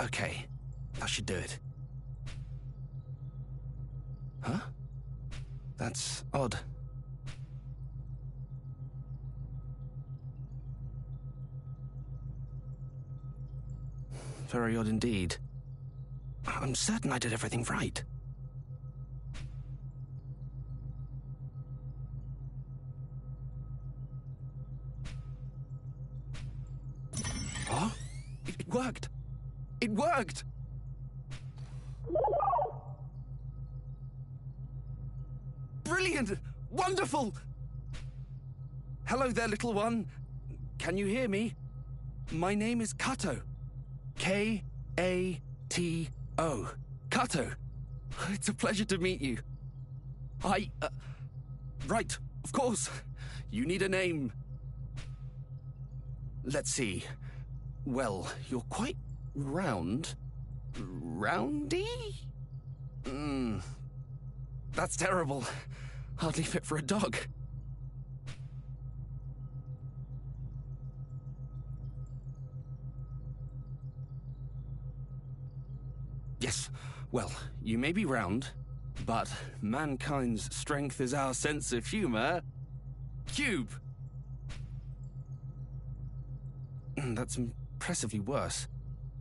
Okay, that should do it. Huh? That's odd. Very odd indeed. I'm certain I did everything right. What? It worked! It worked! Brilliant! Wonderful! Hello there, little one. Can you hear me? My name is Kato. K-A-T-O. Kato. It's a pleasure to meet you. Right, of course. You need a name. Let's see. Well, you're quite round. Roundy? That's terrible. Hardly fit for a dog. Yes, well, you may be round, but mankind's strength is our sense of humor. Cube! That's impressively worse.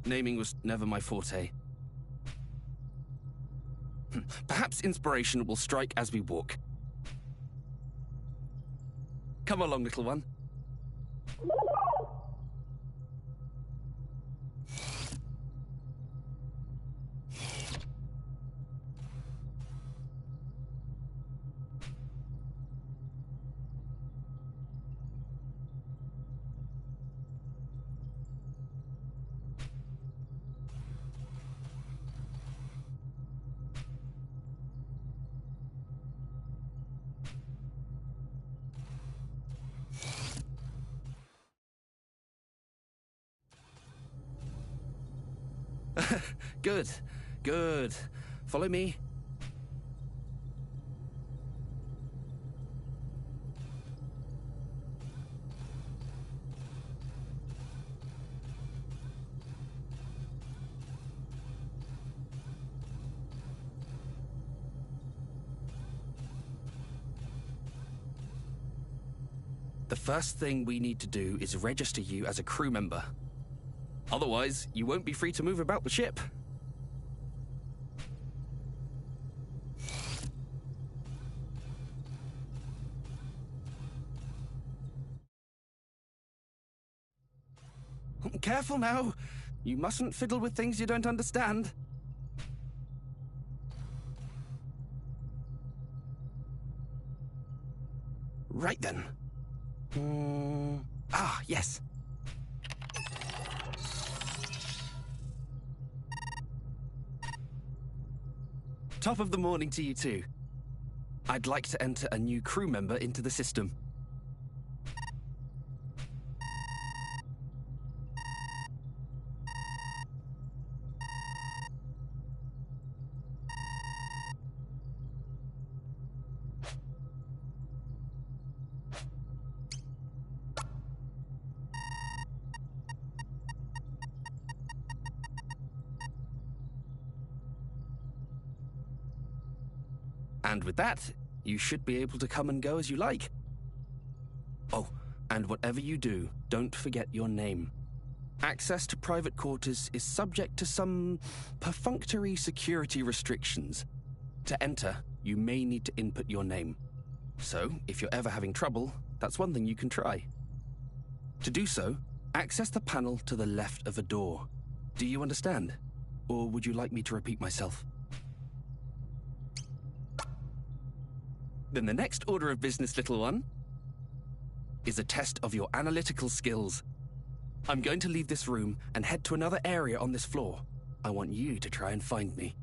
Naming was never my forte. Perhaps inspiration will strike as we walk. Come along, little one. Good, good. Follow me. The first thing we need to do is register you as a crew member. Otherwise, you won't be free to move about the ship. Careful now. You mustn't fiddle with things you don't understand. Right then. Yes. Top of the morning to you too. I'd like to enter a new crew member into the system. And with that, you should be able to come and go as you like. Oh, and whatever you do, don't forget your name. Access to private quarters is subject to some perfunctory security restrictions. To enter, you may need to input your name. So, if you're ever having trouble, that's one thing you can try. To do so, access the panel to the left of a door. Do you understand? Or would you like me to repeat myself? Then the next order of business, little one, is a test of your analytical skills. I'm going to leave this room and head to another area on this floor. I want you to try and find me.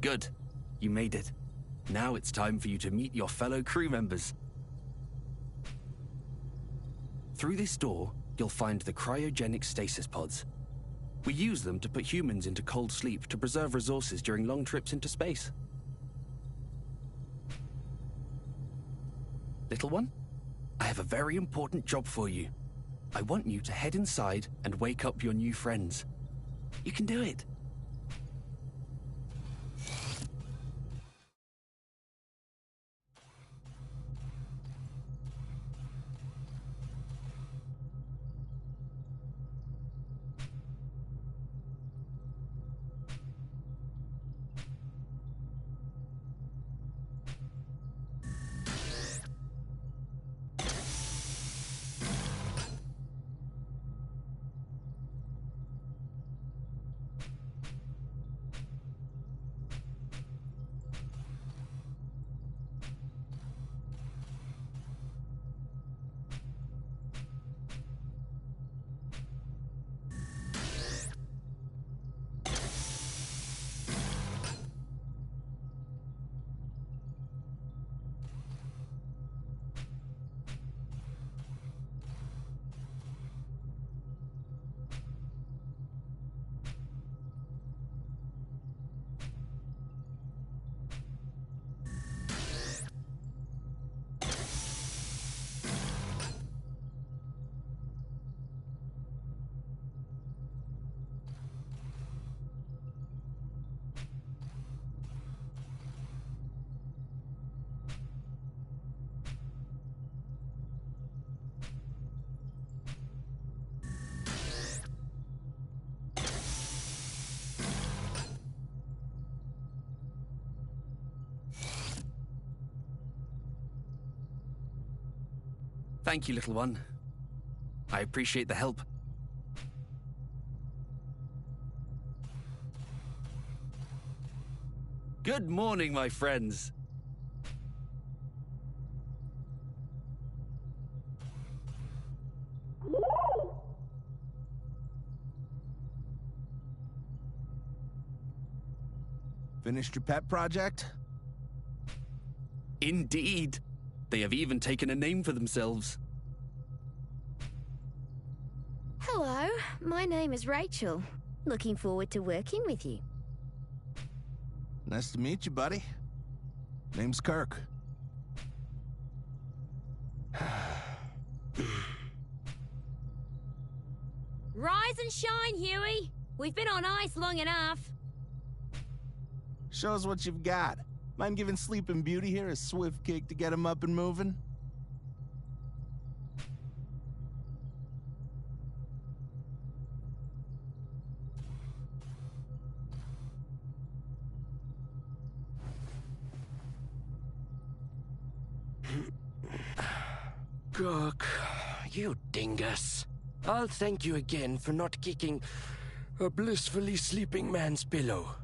Good. You made it. Now it's time for you to meet your fellow crew members. Through this door, you'll find the cryogenic stasis pods. We use them to put humans into cold sleep to preserve resources during long trips into space. Little one, I have a very important job for you. I want you to head inside and wake up your new friends. You can do it. Thank you, little one. I appreciate the help. Good morning, my friends. Finished your pet project? Indeed. They have even taken a name for themselves. Hello, my name is Rachel. Looking forward to working with you. Nice to meet you, buddy. Name's Kirk. Rise and shine, Huey. We've been on ice long enough. Show us what you've got. Mind giving Sleeping Beauty here a swift kick to get him up and moving? Kirk, you dingus. I'll thank you again for not kicking a blissfully sleeping man's pillow.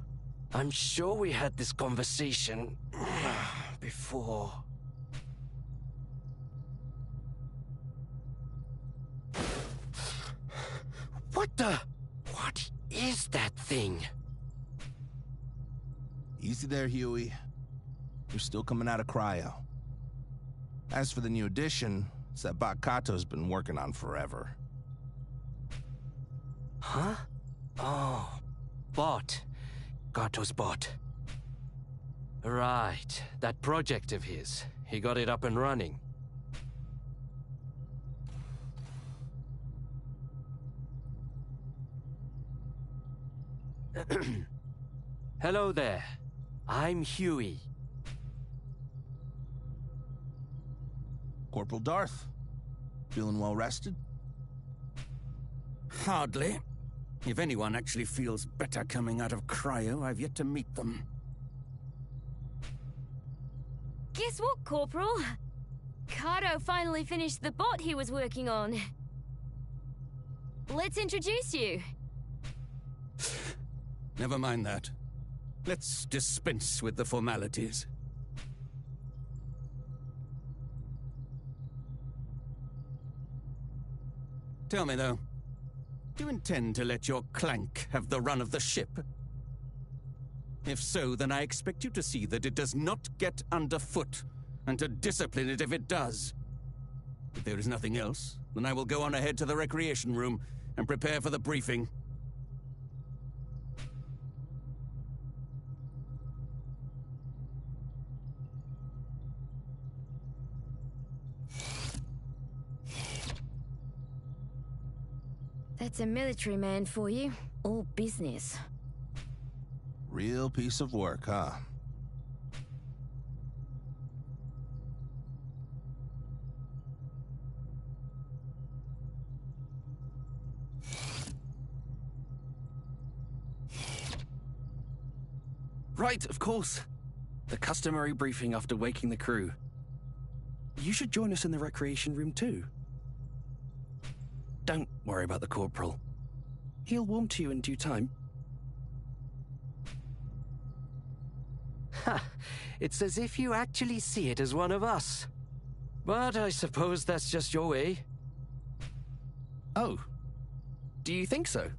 I'm sure we had this conversation before. What is that thing? Easy there, Huey. You're still coming out of cryo. As for the new addition, it's that bot Kato's been working on forever. Huh? Oh, bot. Kato's bot. Right, that project of his. He got it up and running. Hello there. I'm Huey. Corporal Darth, feeling well rested? Hardly. If anyone actually feels better coming out of cryo, I've yet to meet them. Guess what, Corporal? Kato finally finished the bot he was working on. Let's introduce you. Never mind that. Let's dispense with the formalities. Tell me, though, do you intend to let your clank have the run of the ship? If so, then I expect you to see that it does not get underfoot, and to discipline it if it does. If there is nothing else, then I will go on ahead to the recreation room and prepare for the briefing. That's a military man for you. All business. Real piece of work, huh? Right, of course. The customary briefing after waking the crew. You should join us in the recreation room too. Don't worry about the corporal. He'll warm to you in due time. Ha! It's as if you actually see it as one of us. But I suppose that's just your way. Oh. Do you think so?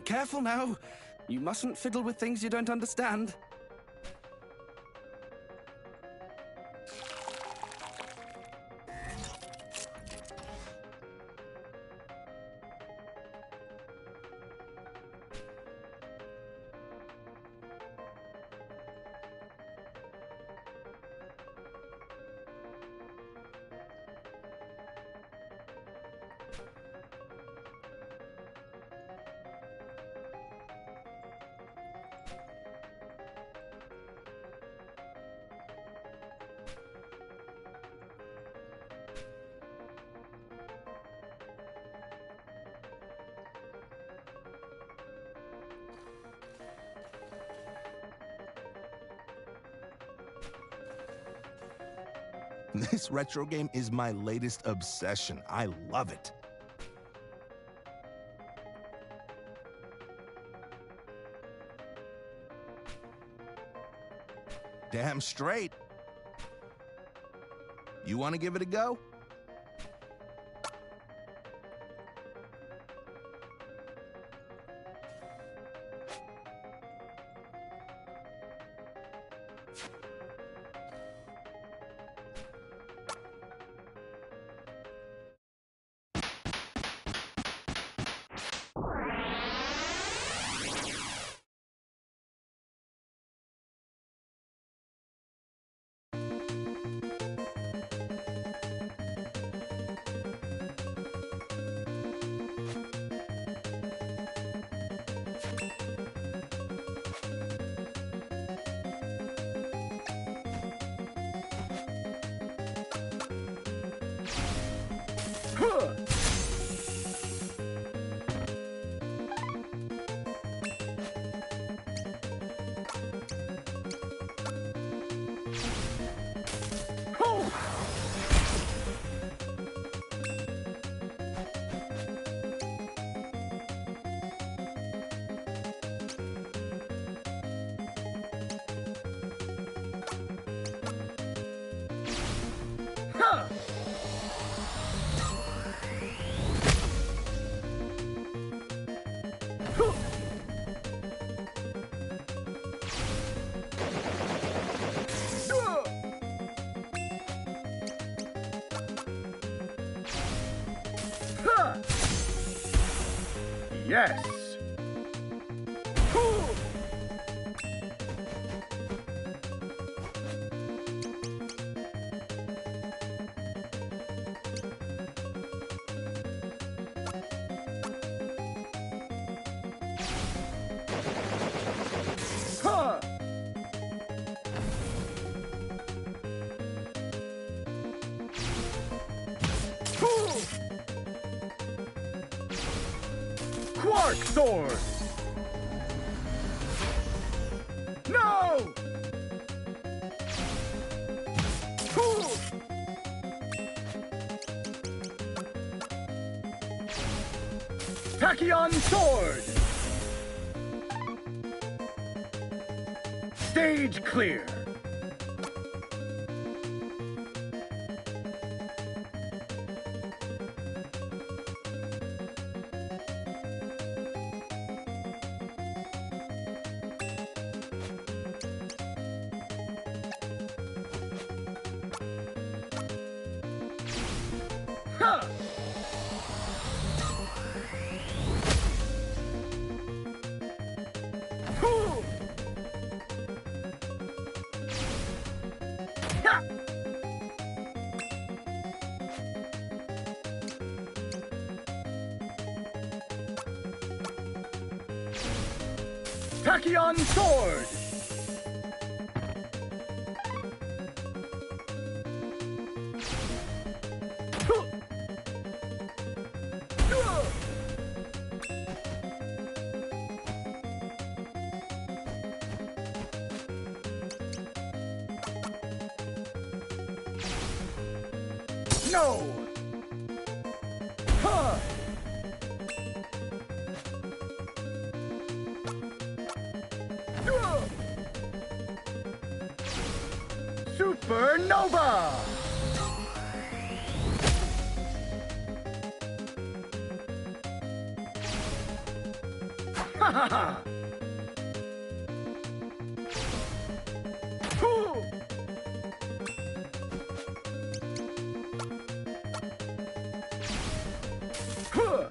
Careful now. You mustn't fiddle with things you don't understand. This retro game is my latest obsession. I love it. Damn straight. You want to give it a go? Yes! Huh! Quark sword! No! Tachyon sword! Stage clear! Huh! Hoo! Ha! Tachyon sword! Hoo! Hoo! No! Huh! Supernova! Ha ha ha! Hoo! Huh!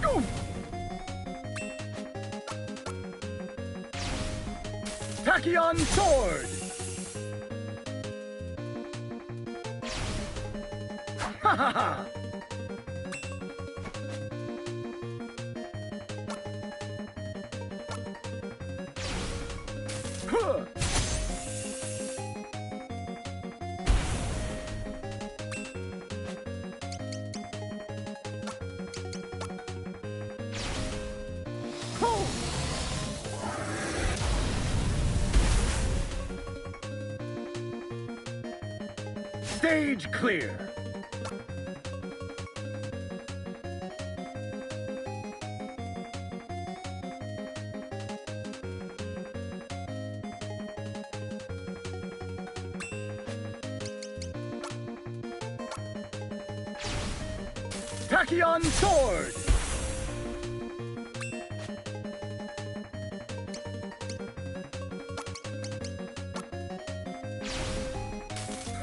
Oof! Tachyon sword! Ha ha ha! Huh! Oh! Stage clear! Tachyon sword!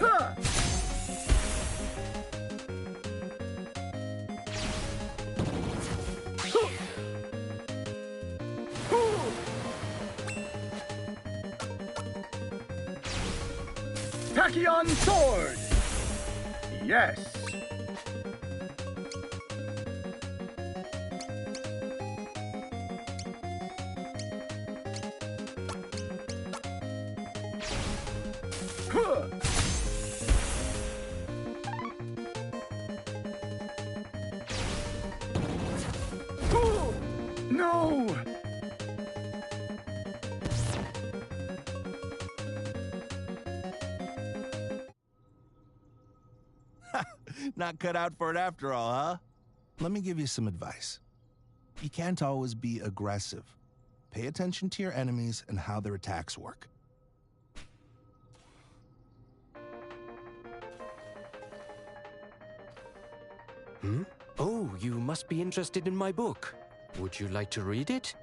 Huh! Tachyon sword! Yes! Huh! Ooh! No! Not cut out for it after all, huh? Let me give you some advice. You can't always be aggressive. Pay attention to your enemies and how their attacks work. Hmm? Oh, you must be interested in my book. Would you like to read it?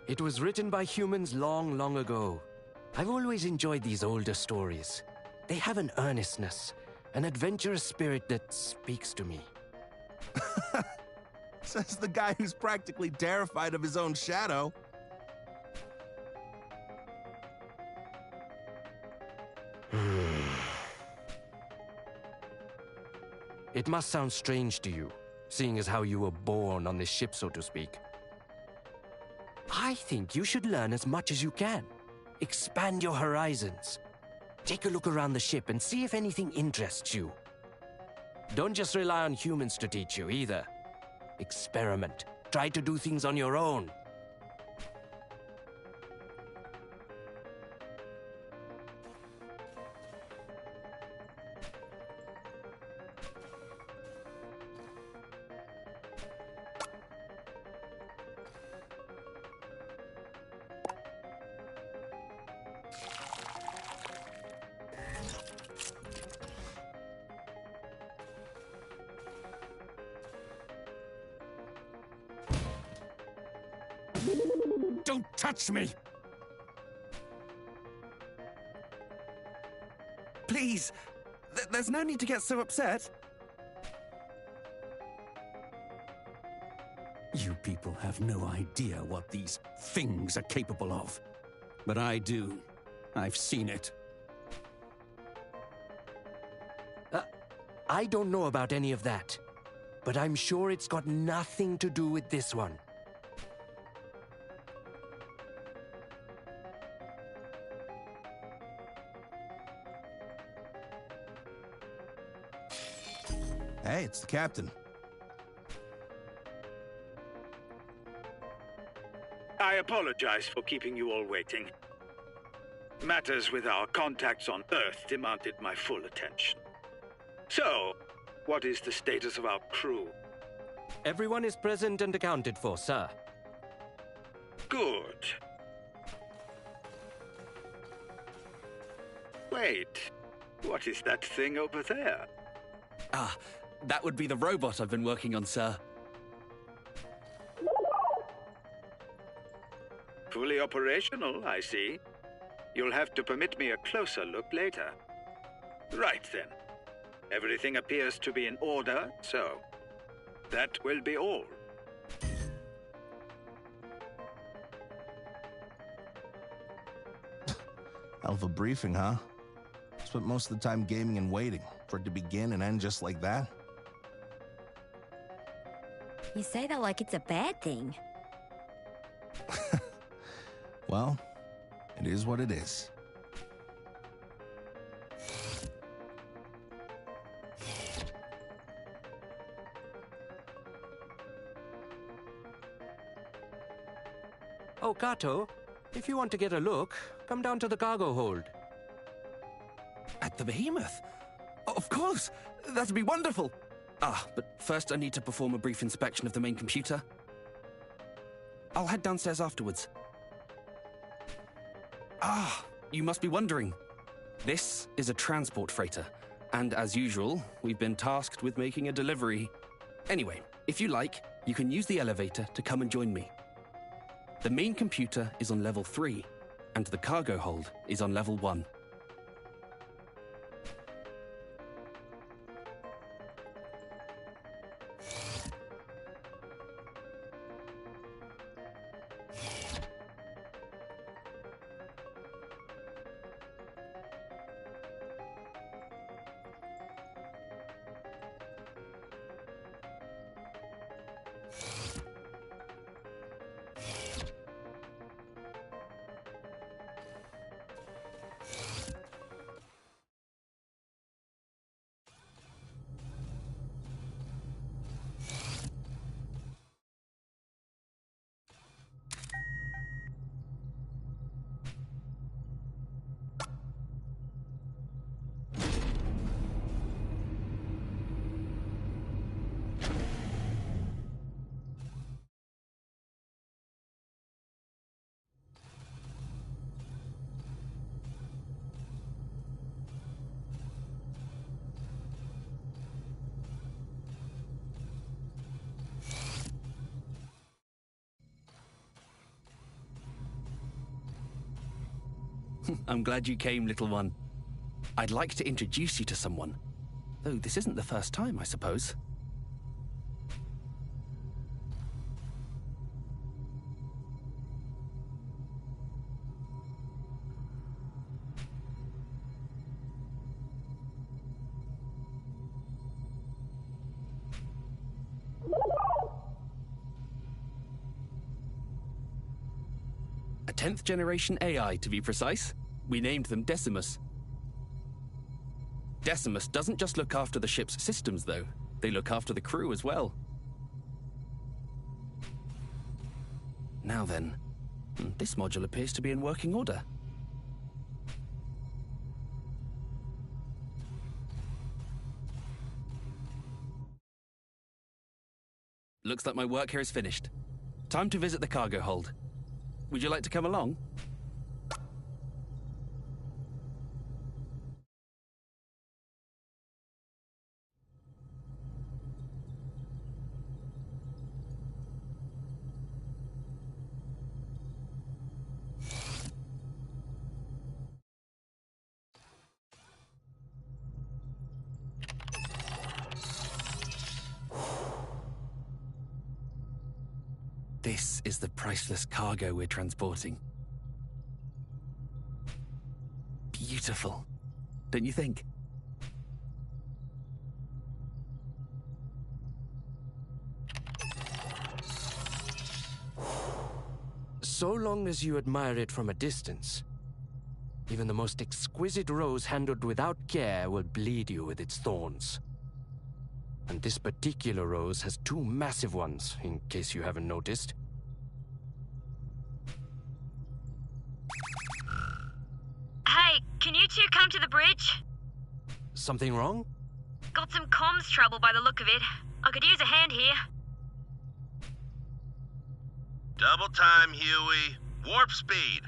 It was written by humans long, long ago. I've always enjoyed these older stories. They have an earnestness, an adventurous spirit that speaks to me. Says the guy who's practically terrified of his own shadow. It must sound strange to you, seeing as how you were born on this ship, so to speak. I think you should learn as much as you can. Expand your horizons. Take a look around the ship and see if anything interests you. Don't just rely on humans to teach you, either. Experiment. Try to do things on your own. Don't touch me! Please, there's no need to get so upset. You people have no idea what these things are capable of. But I do. I've seen it. I don't know about any of that, but I'm sure it's got nothing to do with this one. Hey, it's the captain. I apologize for keeping you all waiting. Matters with our contacts on Earth demanded my full attention. So, what is the status of our crew? Everyone is present and accounted for, sir. Good. Wait, what is that thing over there? Ah, that would be the robot I've been working on, sir. Fully operational, I see. You'll have to permit me a closer look later. Right then. Everything appears to be in order, so that will be all. Hell of a briefing, huh? Spent most of the time gaming and waiting for it to begin and end just like that. You say that like it's a bad thing. Well, it is what it is. Oh, Kato, if you want to get a look, come down to the cargo hold. At the Behemoth? Of course! That'd be wonderful! Ah, but first I need to perform a brief inspection of the main computer. I'll head downstairs afterwards. Ah, you must be wondering. This is a transport freighter, and as usual, we've been tasked with making a delivery. Anyway, if you like, you can use the elevator to come and join me. The main computer is on level 3, and the cargo hold is on level 1. I'm glad you came, little one. I'd like to introduce you to someone. Though this isn't the first time, I suppose. A 10th generation AI, to be precise. We named them Decimus. Decimus doesn't just look after the ship's systems, though. They look after the crew as well. Now then, this module appears to be in working order. Looks like my work here is finished. Time to visit the cargo hold. Would you like to come along? This is the priceless cargo we're transporting. Beautiful, don't you think? So long as you admire it from a distance, even the most exquisite rose handled without care will bleed you with its thorns. And this particular rose has two massive ones, in case you haven't noticed. Hey, can you two come to the bridge? Something wrong? Got some comms trouble by the look of it. I could use a hand here. Double time, Huey. Warp speed.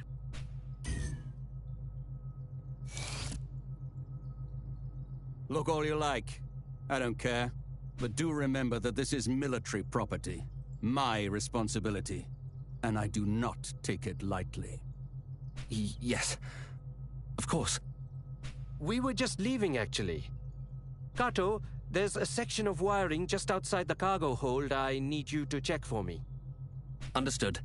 Look all you like. I don't care. But do remember that this is military property. My responsibility. And I do not take it lightly. Yes, of course. We were just leaving, actually. Kato, there's a section of wiring just outside the cargo hold I need you to check for me. Understood.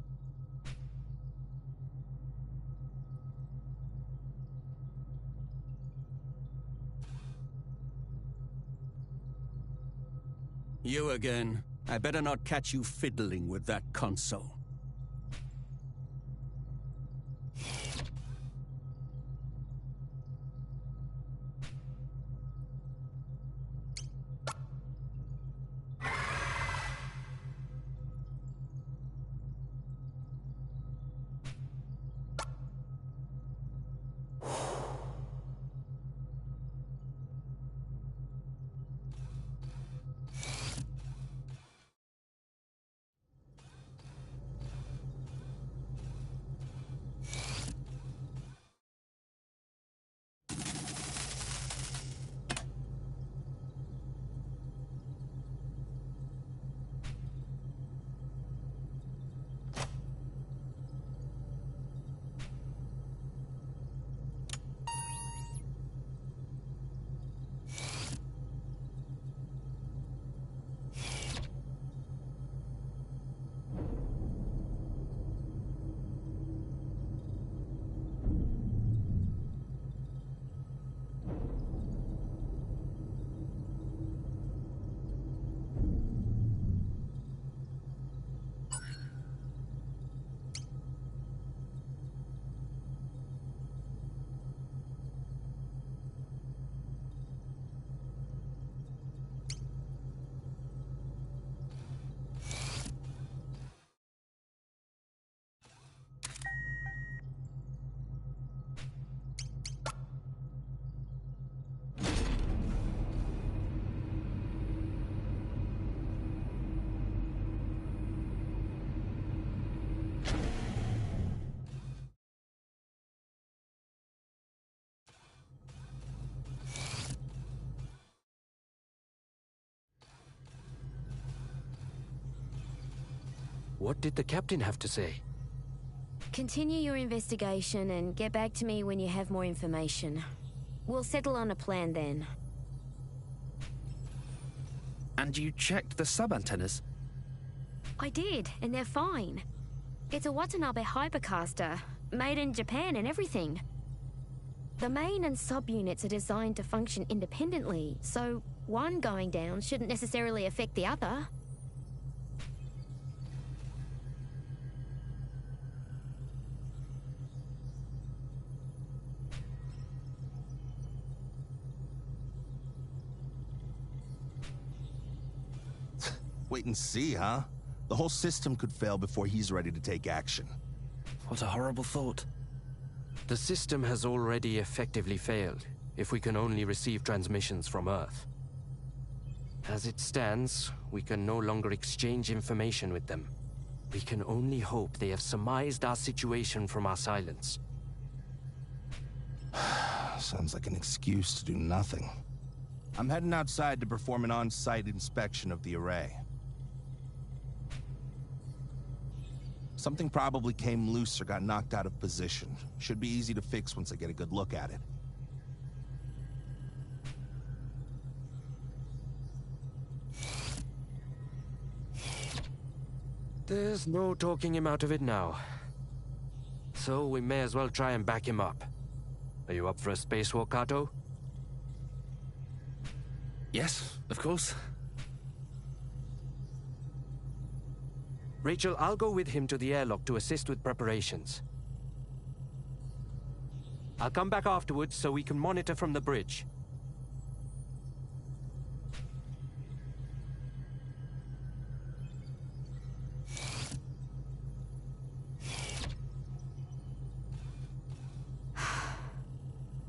You again. I better not catch you fiddling with that console. What did the captain have to say? Continue your investigation and get back to me when you have more information. We'll settle on a plan then. And you checked the sub-antennas? I did, and they're fine. It's a Watanabe hypercaster, made in Japan and everything. The main and sub-units are designed to function independently, so one going down shouldn't necessarily affect the other. Wait and see, huh? The whole system could fail before he's ready to take action. What a horrible thought. The system has already effectively failed, if we can only receive transmissions from Earth. As it stands, we can no longer exchange information with them. We can only hope they have surmised our situation from our silence. Sounds like an excuse to do nothing. I'm heading outside to perform an on-site inspection of the array. Something probably came loose or got knocked out of position. Should be easy to fix once I get a good look at it. There's no talking him out of it now. So we may as well try and back him up. Are you up for a spacewalk, Kato? Yes, of course. Rachel, I'll go with him to the airlock to assist with preparations. I'll come back afterwards so we can monitor from the bridge.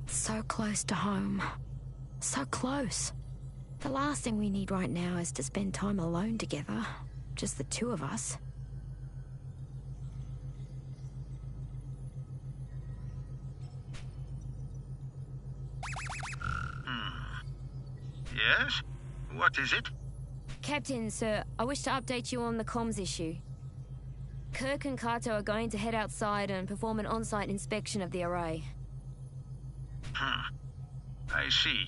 So close to home. So close. The last thing we need right now is to spend time alone together. Just the two of us. Yes? What is it? Captain, sir, I wish to update you on the comms issue. Kirk and Kato are going to head outside and perform an on-site inspection of the array. I see.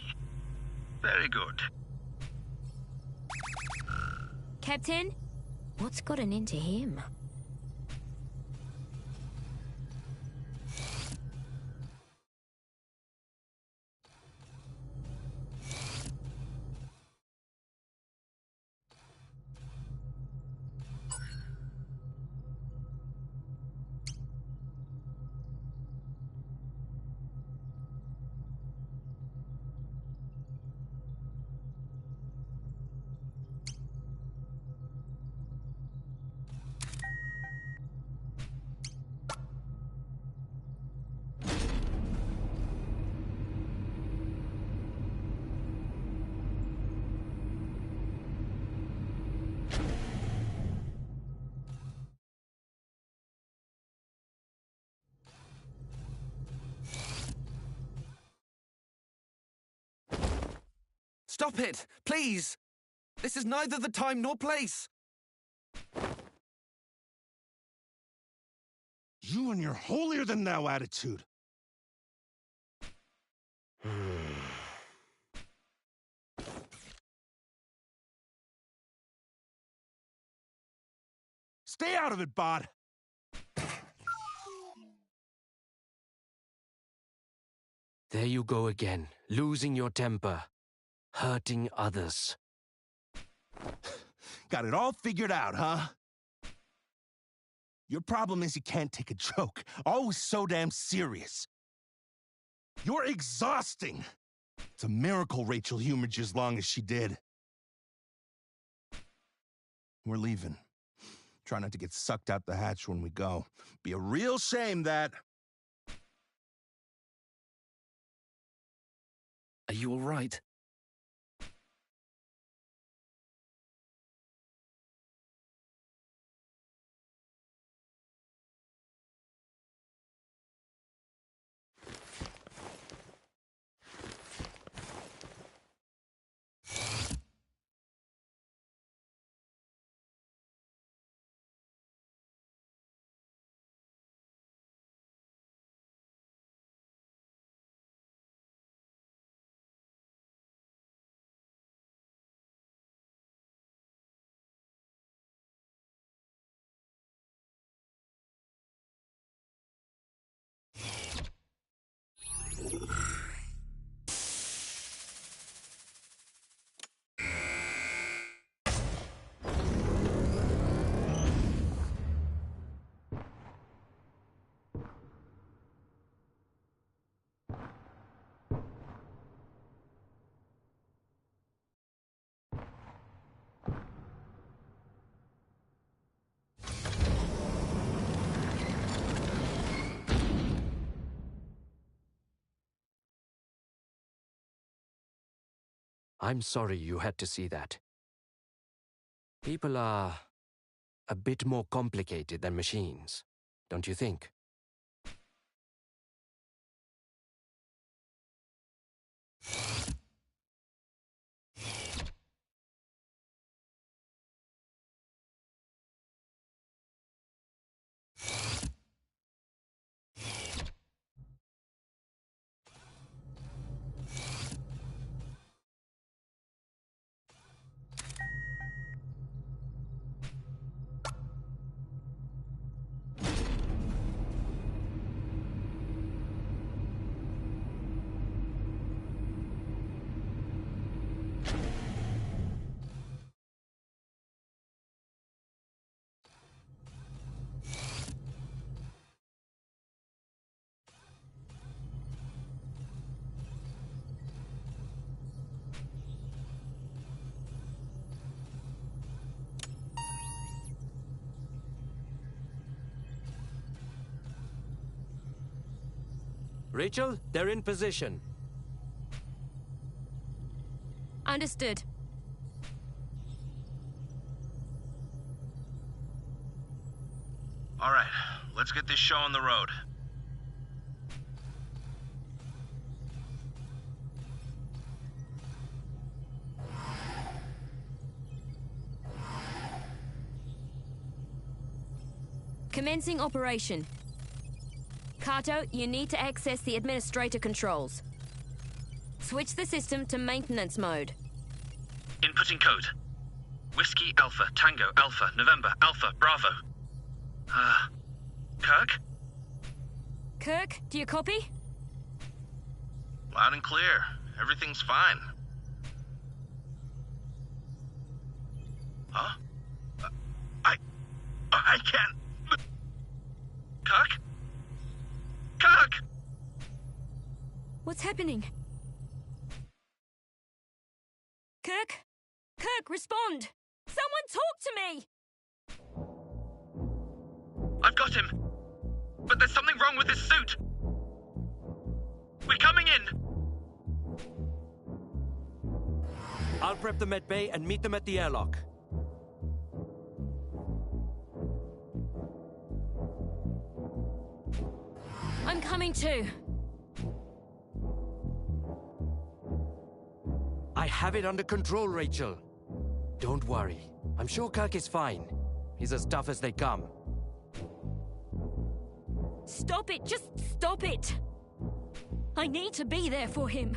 Very good. Captain? What's gotten into him? Stop it, please! This is neither the time nor place! You and your holier-than-thou attitude. Stay out of it, Bod! There you go again, losing your temper. Hurting others. Got it all figured out, huh? Your problem is you can't take a joke. Always so damn serious. You're exhausting. It's a miracle Rachel humored you as long as she did. We're leaving. Try not to get sucked out the hatch when we go. Be a real shame that... Are you all right? I'm sorry you had to see that. People are a bit more complicated than machines, don't you think? Rachel, they're in position. Understood. All right, let's get this show on the road. Commencing operation. Kato, you need to access the administrator controls. Switch the system to maintenance mode. Inputting code. Whiskey Alpha Tango Alpha November Alpha Bravo. Kirk? Kirk, do you copy? Loud and clear. Everything's fine. Huh? I can't... Kirk? Kirk! What's happening? Kirk? Kirk, respond! Someone talk to me! I've got him. But there's something wrong with his suit. We're coming in. I'll prep the med bay and meet them at the airlock. I'm coming too. I have it under control, Rachel. Don't worry. I'm sure Kirk is fine. He's as tough as they come. Stop it! Just stop it! I need to be there for him.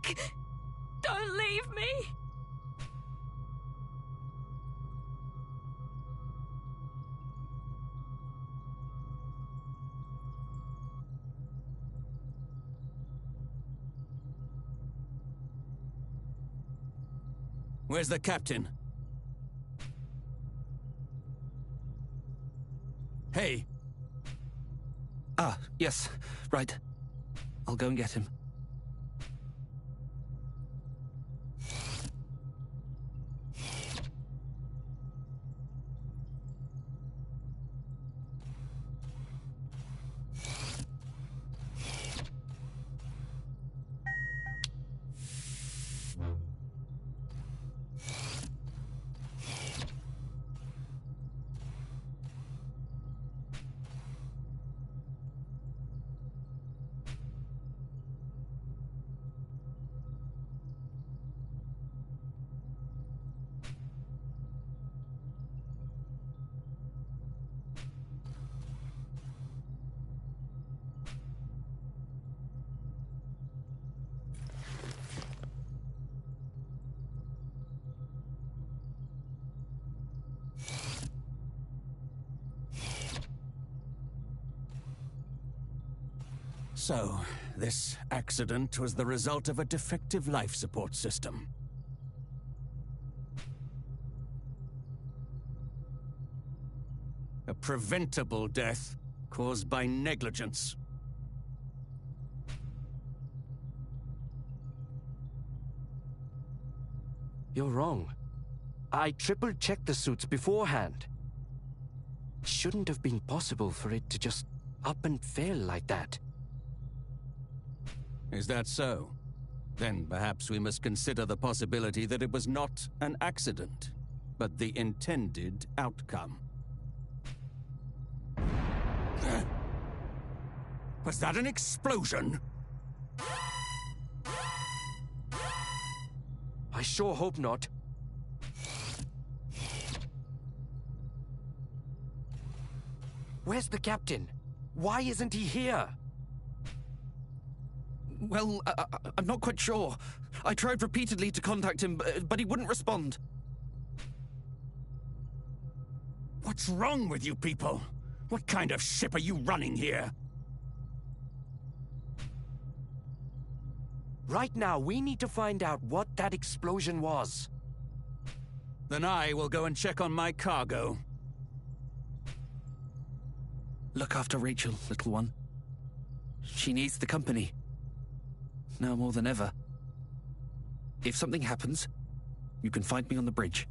back! Don't leave me! Where's the captain? Hey! Ah, yes, right. I'll go and get him. So, this accident was the result of a defective life support system. A preventable death caused by negligence. You're wrong. I triple-checked the suits beforehand. It shouldn't have been possible for it to just up and fail like that. Is that so? Then perhaps we must consider the possibility that it was not an accident, but the intended outcome. Was that an explosion? I sure hope not. Where's the captain? Why isn't he here? Well, I'm not quite sure. I tried repeatedly to contact him, but he wouldn't respond. What's wrong with you people? What kind of ship are you running here? Right now, we need to find out what that explosion was. Then I will go and check on my cargo. Look after Rachel, little one. She needs the company. Now more than ever. If something happens, you can find me on the bridge.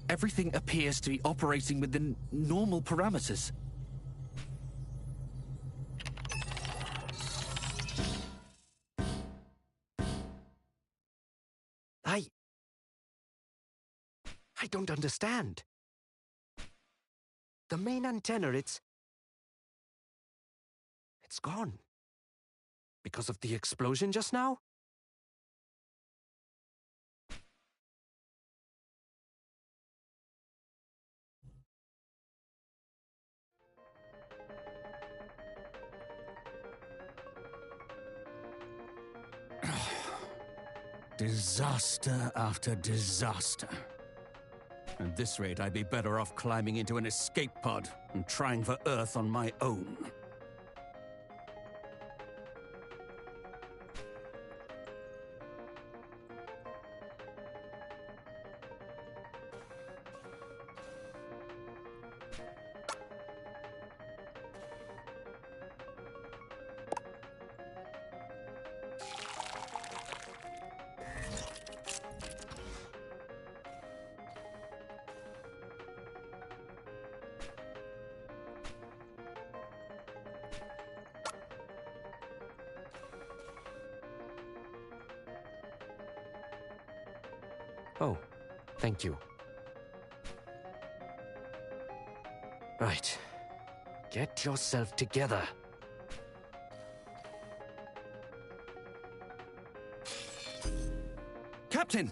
Everything appears to be operating within normal parameters. I don't understand. The main antenna, it's gone. Because of the explosion just now? Disaster after disaster. At this rate, I'd be better off climbing into an escape pod and trying for Earth on my own. Oh, thank you. Right. Get yourself together. Captain!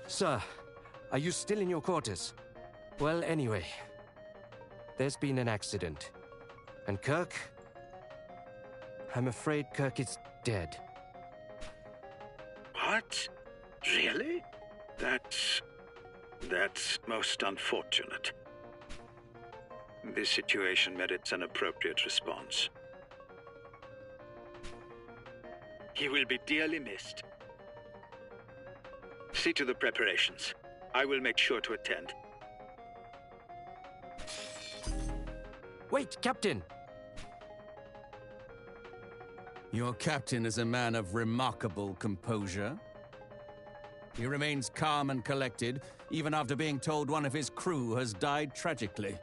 Sir, are you still in your quarters? Well, anyway, there's been an accident. And Kirk? I'm afraid Kirk is dead. What? Really? That's most unfortunate. This situation merits an appropriate response. He will be dearly missed. See to the preparations. I will make sure to attend. Wait, Captain! Your captain is a man of remarkable composure. He remains calm and collected, even after being told one of his crew has died tragically.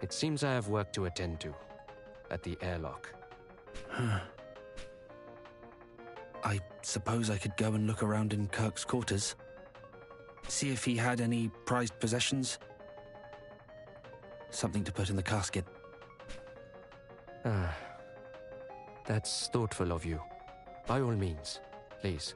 It seems I have work to attend to at the airlock. I suppose I could go and look around in Kirk's quarters. See if he had any prized possessions. Something to put in the casket. Ah, that's thoughtful of you. By all means, please.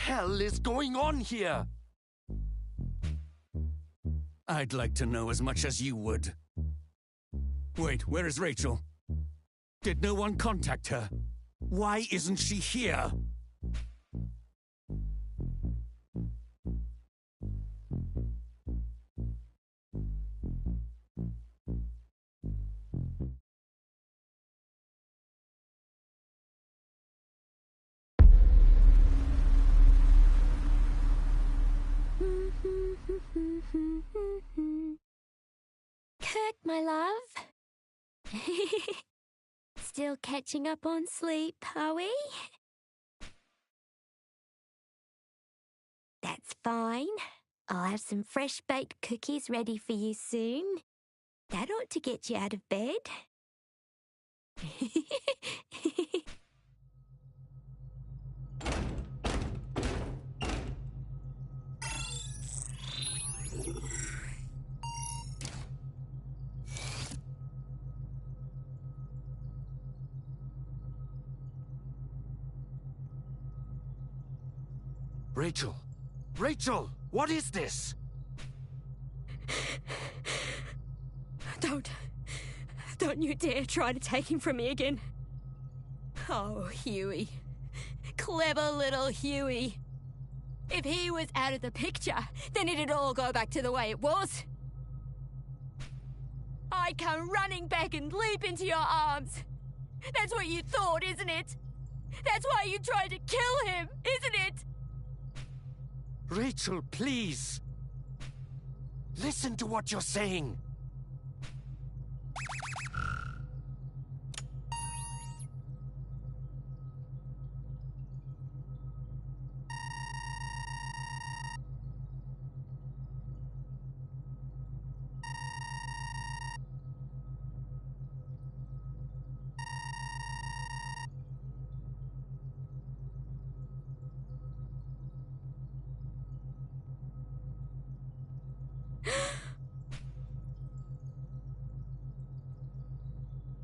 hell is going on here? I'd like to know as much as you would. Wait, where is Rachel? Did no one contact her? Why isn't she here? Kirk, my love. Still catching up on sleep, are we? That's fine. I'll have some fresh-baked cookies ready for you soon. That ought to get you out of bed. Rachel! Rachel! What is this? Don't you dare try to take him from me again. Oh, Huey. Clever little Huey. If he was out of the picture, then it'd all go back to the way it was. I'd come running back and leap into your arms. That's what you thought, isn't it? That's why you tried to kill him, isn't it? Rachel, please! Listen to what you're saying!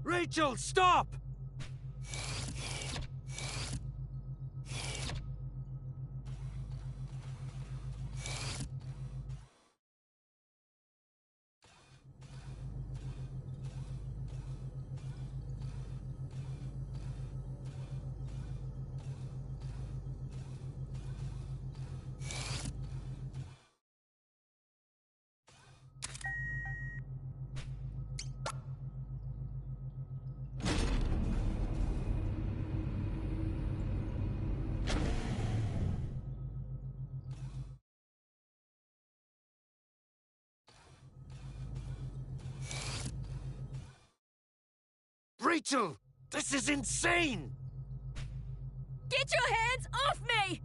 Rachel, stop! Rachel, this is insane! Get your hands off me!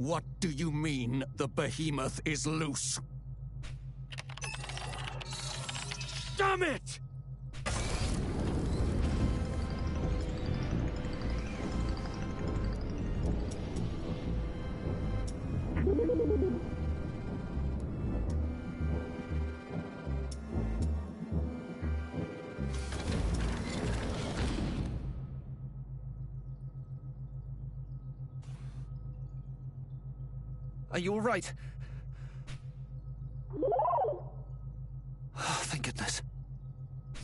What do you mean the behemoth is loose? Damn it! Are you all right? Oh, thank goodness.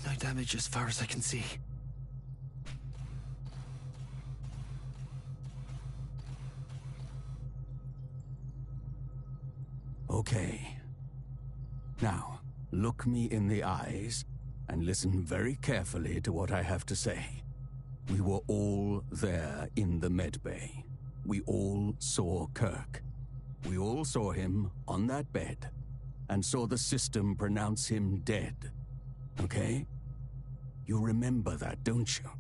No damage as far as I can see. Okay. Now, look me in the eyes and listen very carefully to what I have to say. We were all there in the medbay. We all saw Kirk. We all saw him on that bed and saw the system pronounce him dead. Okay? You remember that, don't you?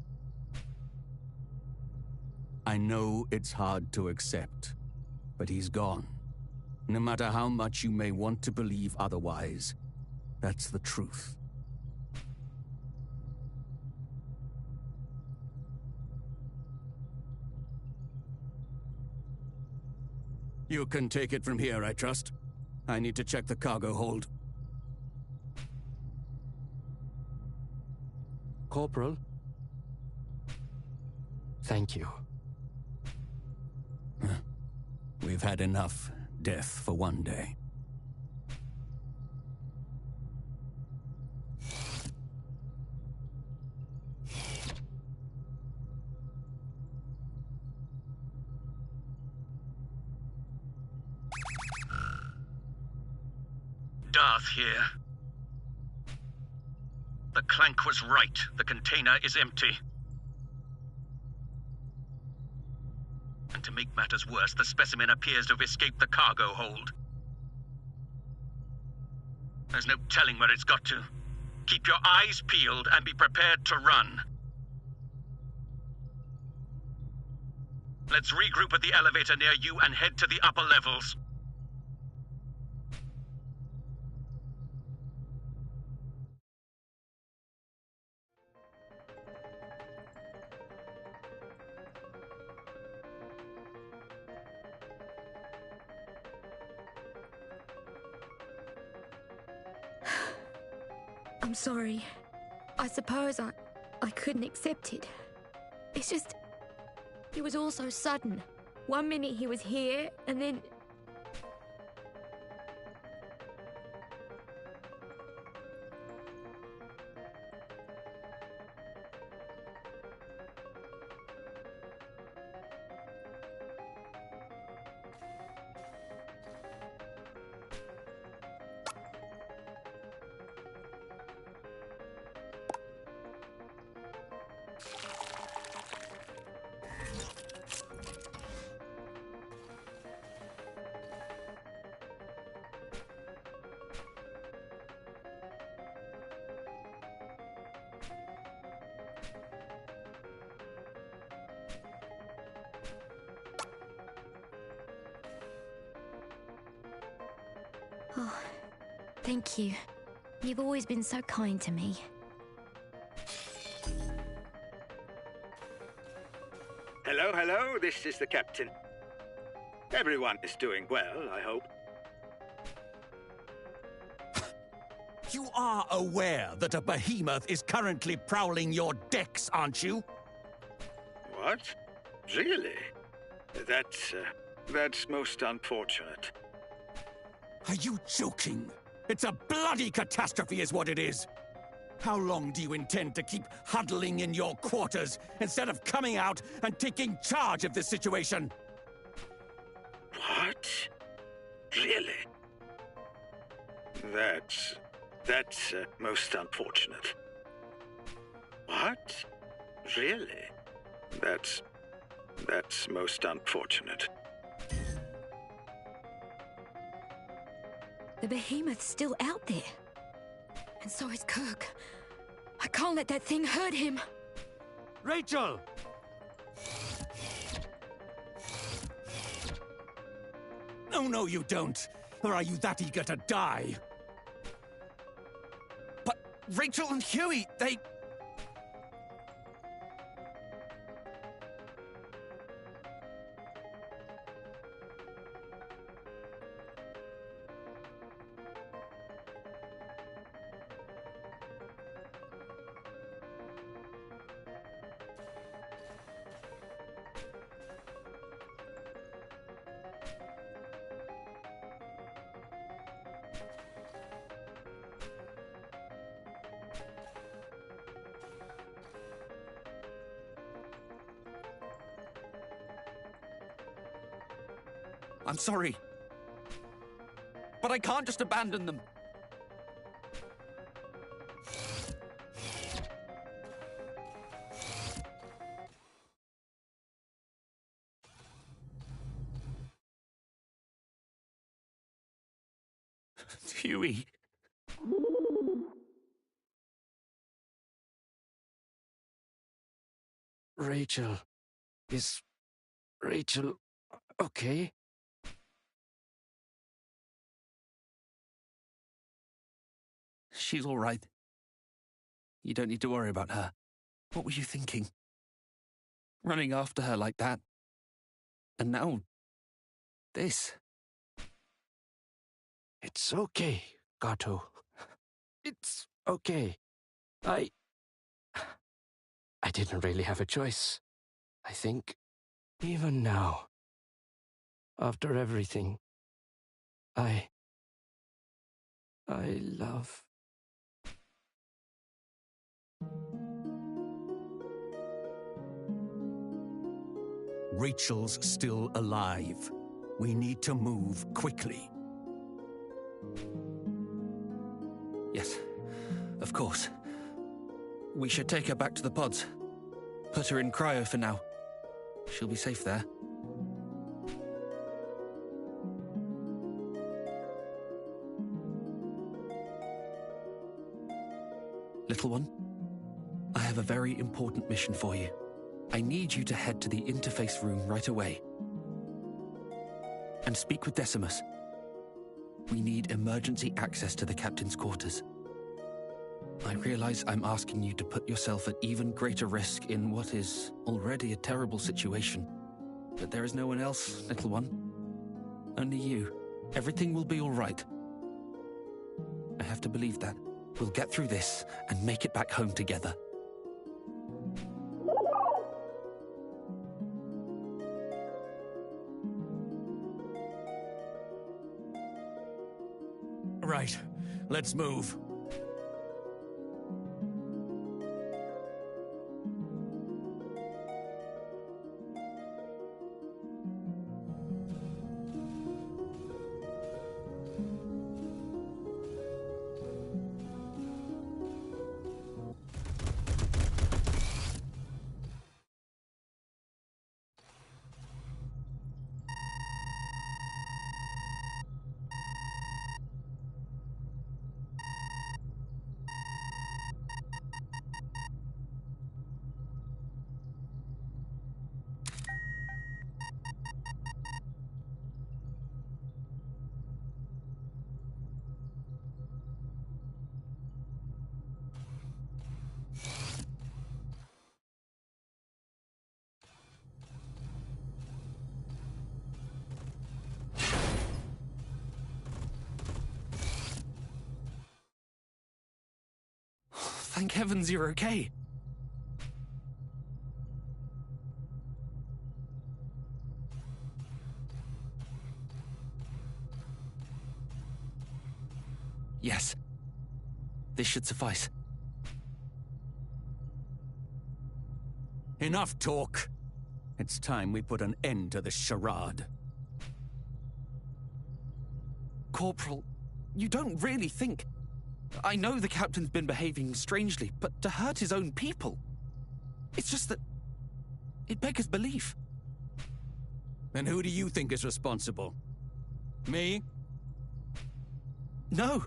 I know it's hard to accept, but he's gone. No matter how much you may want to believe otherwise, that's the truth. You can take it from here, I trust. I need to check the cargo hold. Corporal? Thank you. We've had enough death for one day. Darth here. The Clank was right. The container is empty. And to make matters worse, the specimen appears to have escaped the cargo hold. There's no telling where it's got to. Keep your eyes peeled and be prepared to run. Let's regroup at the elevator near you and head to the upper levels. I'm sorry. I suppose I couldn't accept it. It's just... it was all so sudden. One minute he was here, and then... Oh, thank you. You've always been so kind to me. Hello, hello, this is the captain. Everyone is doing well, I hope. You are aware that a behemoth is currently prowling your decks, aren't you? What? Really? That's most unfortunate. Are you joking? It's a bloody catastrophe is what it is. How long do you intend to keep huddling in your quarters instead of coming out and taking charge of this situation? What? Really? That's most unfortunate. What? Really? That's most unfortunate. The behemoth's still out there. And so is Kirk. I can't let that thing hurt him. Rachel! Oh, no, you don't. Or are you that eager to die? But Rachel and Huey, they... I'm sorry. But I can't just abandon them. Huey. Rachel. Is Rachel okay? She's all right. You don't need to worry about her. What were you thinking? Running after her like that. And now... this. It's okay, Gato. It's okay. I didn't really have a choice. I think, even now, after everything, I love... Rachel's still alive. We need to move quickly. Yes, of course. We should take her back to the pods. Put her in cryo for now. She'll be safe there. Little one, I have a very important mission for you. I need you to head to the interface room right away. And speak with Decimus. We need emergency access to the captain's quarters. I realize I'm asking you to put yourself at even greater risk in what is already a terrible situation. But there is no one else, little one. Only you. Everything will be all right. I have to believe that. We'll get through this and make it back home together. Right, let's move. Thank heavens you're okay. Yes. This should suffice. Enough talk. It's time we put an end to this charade. Corporal, you don't really think... I know the captain's been behaving strangely, but to hurt his own people... It's just that... it beggars belief. Then who do you think is responsible? Me? No.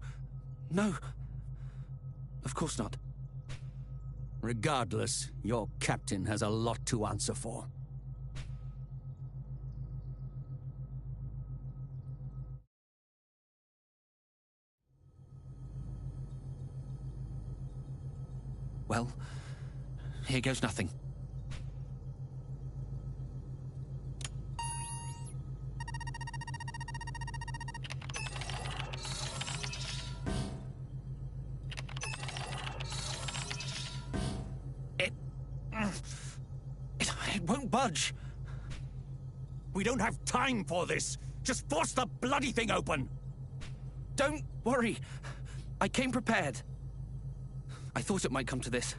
No. Of course not. Regardless, your captain has a lot to answer for. Well, here goes nothing. It won't budge. We don't have time for this. Just force the bloody thing open. Don't worry. I came prepared. I thought it might come to this.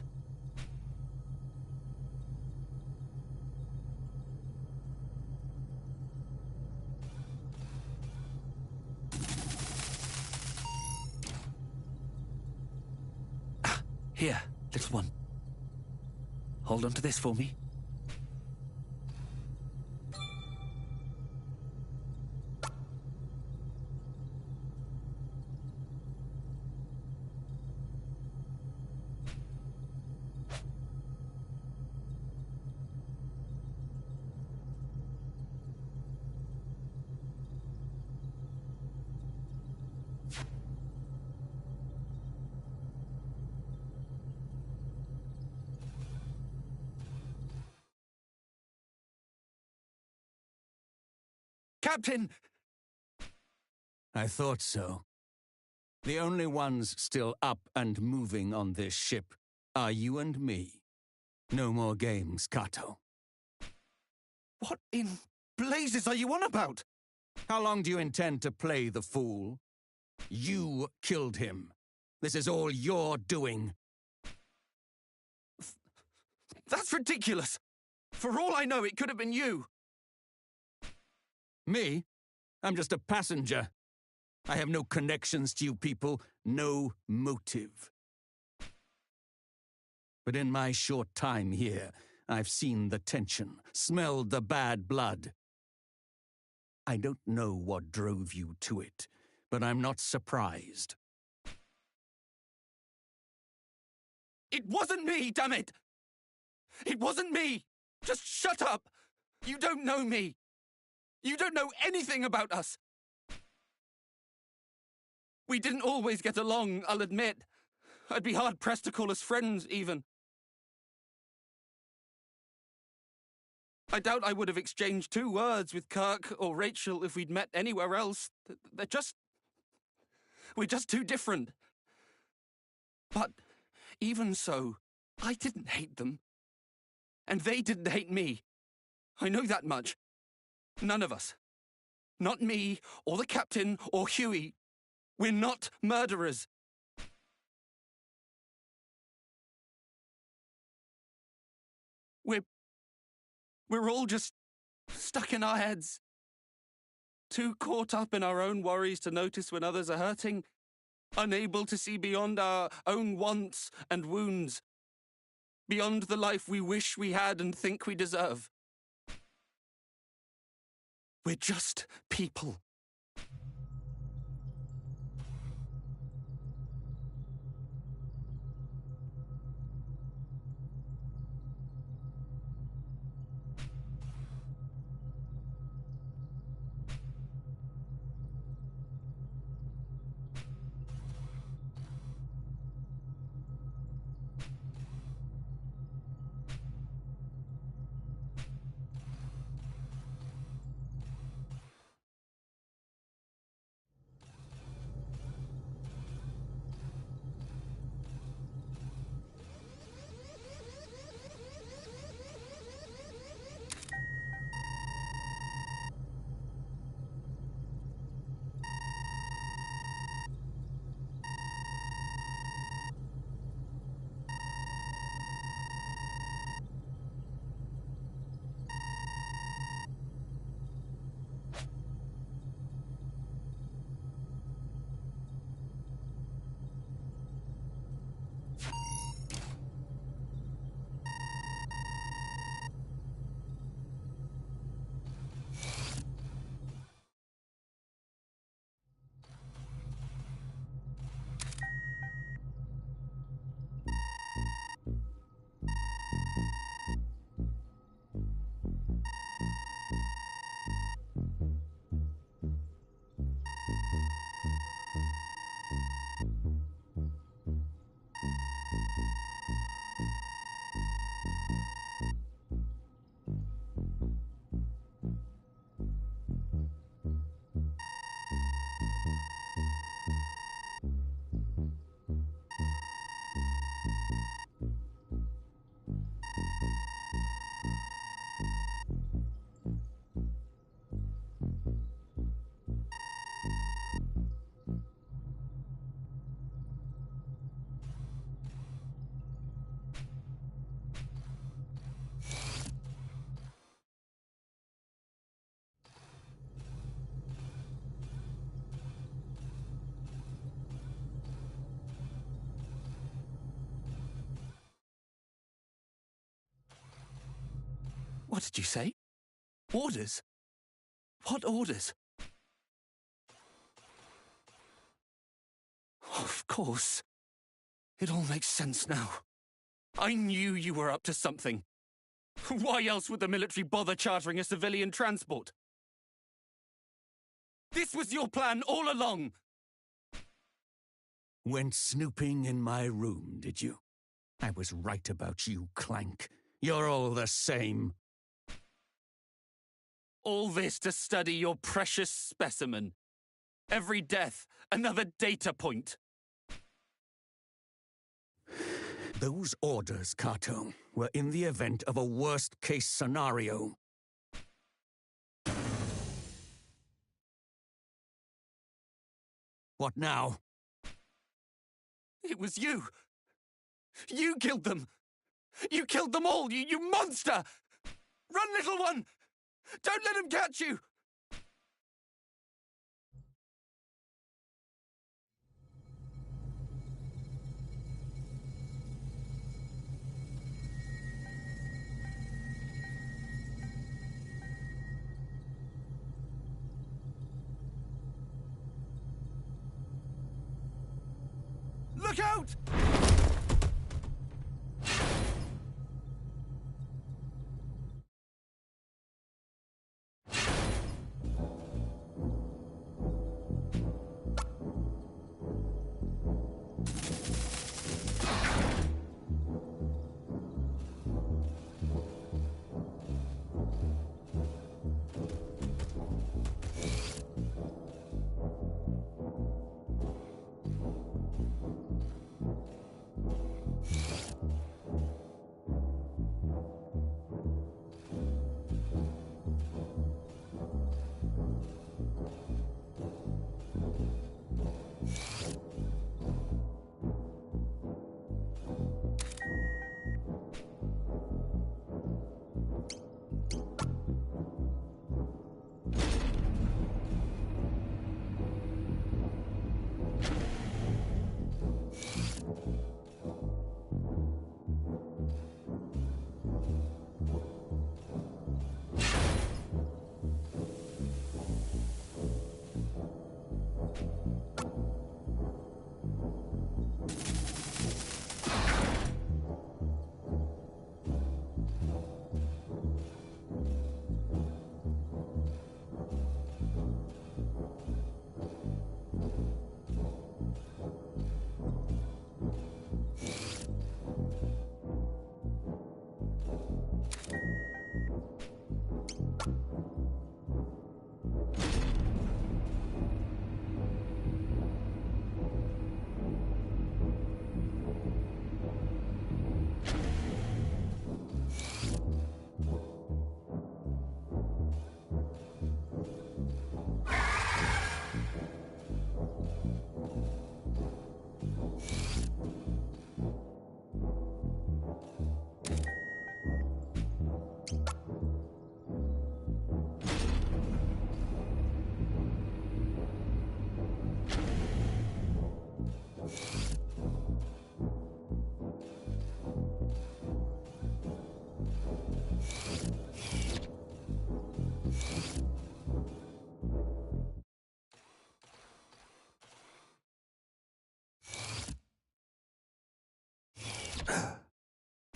Here, little one. Hold on to this for me. Captain! I thought so. The only ones still up and moving on this ship are you and me. No more games, Kato. What in blazes are you on about? How long do you intend to play the fool? You killed him. This is all your doing. That's ridiculous. For all I know, it could have been you. Me? I'm just a passenger. I have no connections to you people, no motive. But in my short time here, I've seen the tension, smelled the bad blood. I don't know what drove you to it, but I'm not surprised. It wasn't me, damn it! It wasn't me! Just shut up! You don't know me! You don't know anything about us! We didn't always get along, I'll admit. I'd be hard-pressed to call us friends, even. I doubt I would have exchanged 2 words with Kirk or Rachel if we'd met anywhere else. We're just too different. But even so, I didn't hate them. And they didn't hate me. I know that much. None of us. Not me, or the captain, or Huey. We're not murderers. We're all just stuck in our heads. Too caught up in our own worries to notice when others are hurting. Unable to see beyond our own wants and wounds. Beyond the life we wish we had and think we deserve. We're just people. What did you say? Orders? What orders? Of course. It all makes sense now. I knew you were up to something. Why else would the military bother chartering a civilian transport? This was your plan all along! Went snooping in my room, did you? I was right about you, Clank. You're all the same. All this to study your precious specimen. Every death, another data point. Those orders, Kato, were in the event of a worst-case scenario. What now? It was you! You killed them! You killed them all, you monster! Run, little one! Don't let him catch you! Look out!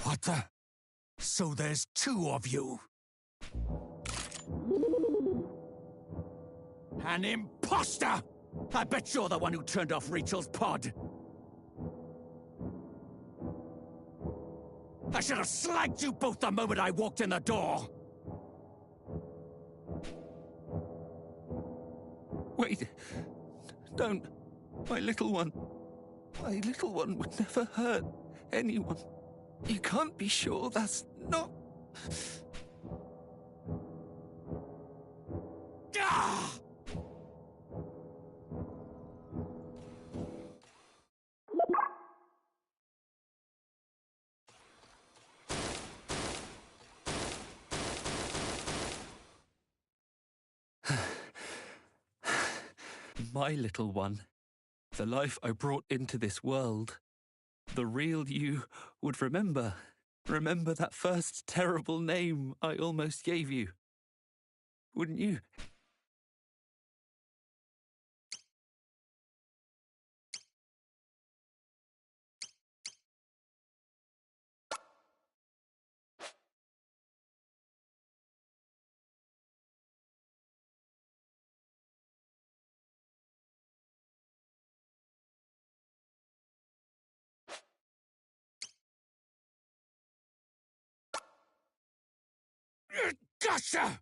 What the? So there's two of you? An imposter! I bet you're the one who turned off Rachel's pod. I should have slagged you both the moment I walked in the door. Wait. Don't. My little one. My little one would never hurt anyone. You can't be sure that's not... Ah! My little one. The life I brought into this world. The real you would remember remember that first terrible name I almost gave you. Wouldn't you? Gotcha!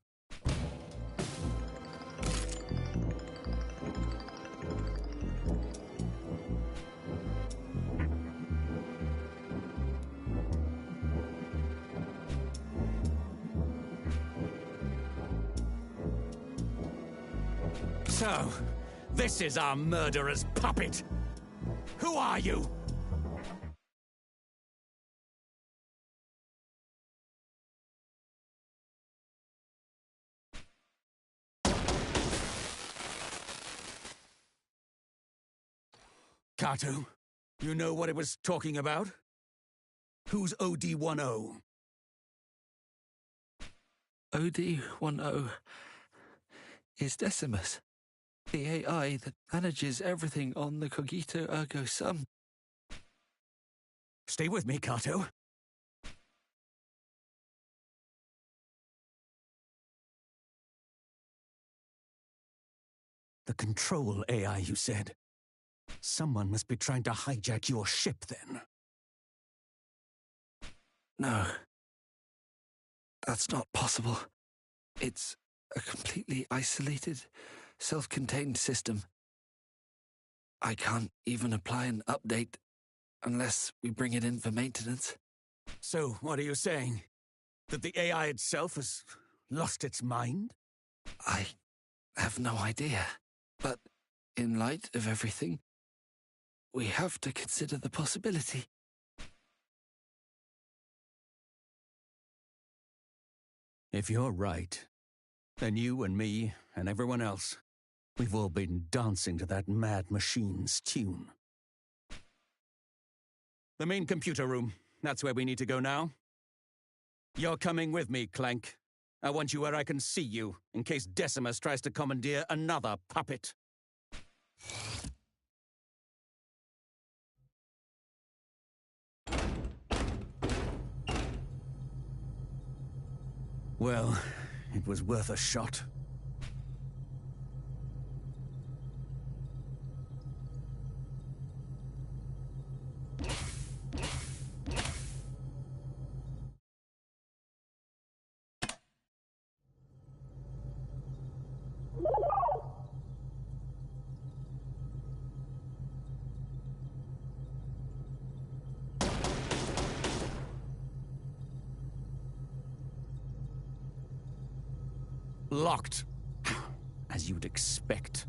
So, this is our murderer's puppet. Who are you? Kato, you know what it was talking about? Who's OD-10? OD-10 is Decimus, the AI that manages everything on the Cogito Ergo Sum. Stay with me, Kato. The control AI, you said. Someone must be trying to hijack your ship, then. No. That's not possible. It's a completely isolated, self-contained system. I can't even apply an update unless we bring it in for maintenance. So, what are you saying? That the AI itself has lost its mind? I have no idea. But in light of everything, we have to consider the possibility. If you're right, then you and me and everyone else, we've all been dancing to that mad machine's tune. The main computer room. That's where we need to go now. You're coming with me, Clank. I want you where I can see you, in case Decimus tries to commandeer another puppet. Well, it was worth a shot. Locked. As you'd expect.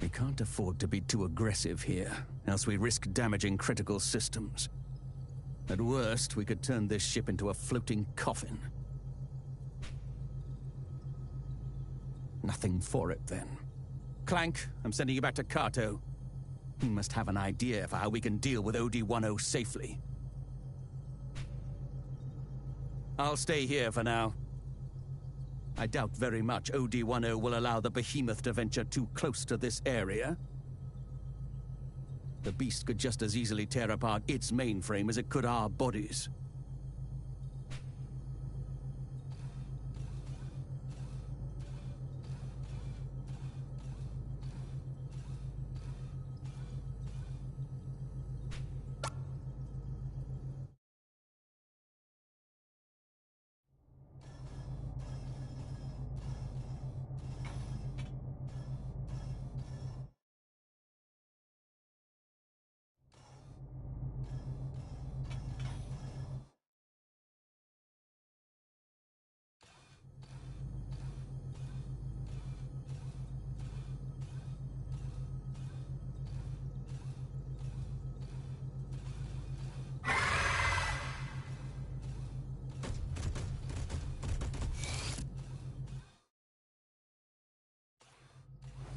We can't afford to be too aggressive here, else we risk damaging critical systems. At worst, we could turn this ship into a floating coffin. Nothing for it, then. Clank, I'm sending you back to Kato. He must have an idea for how we can deal with OD-10 safely. I'll stay here for now. I doubt very much OD-10 will allow the behemoth to venture too close to this area. The beast could just as easily tear apart its mainframe as it could our bodies.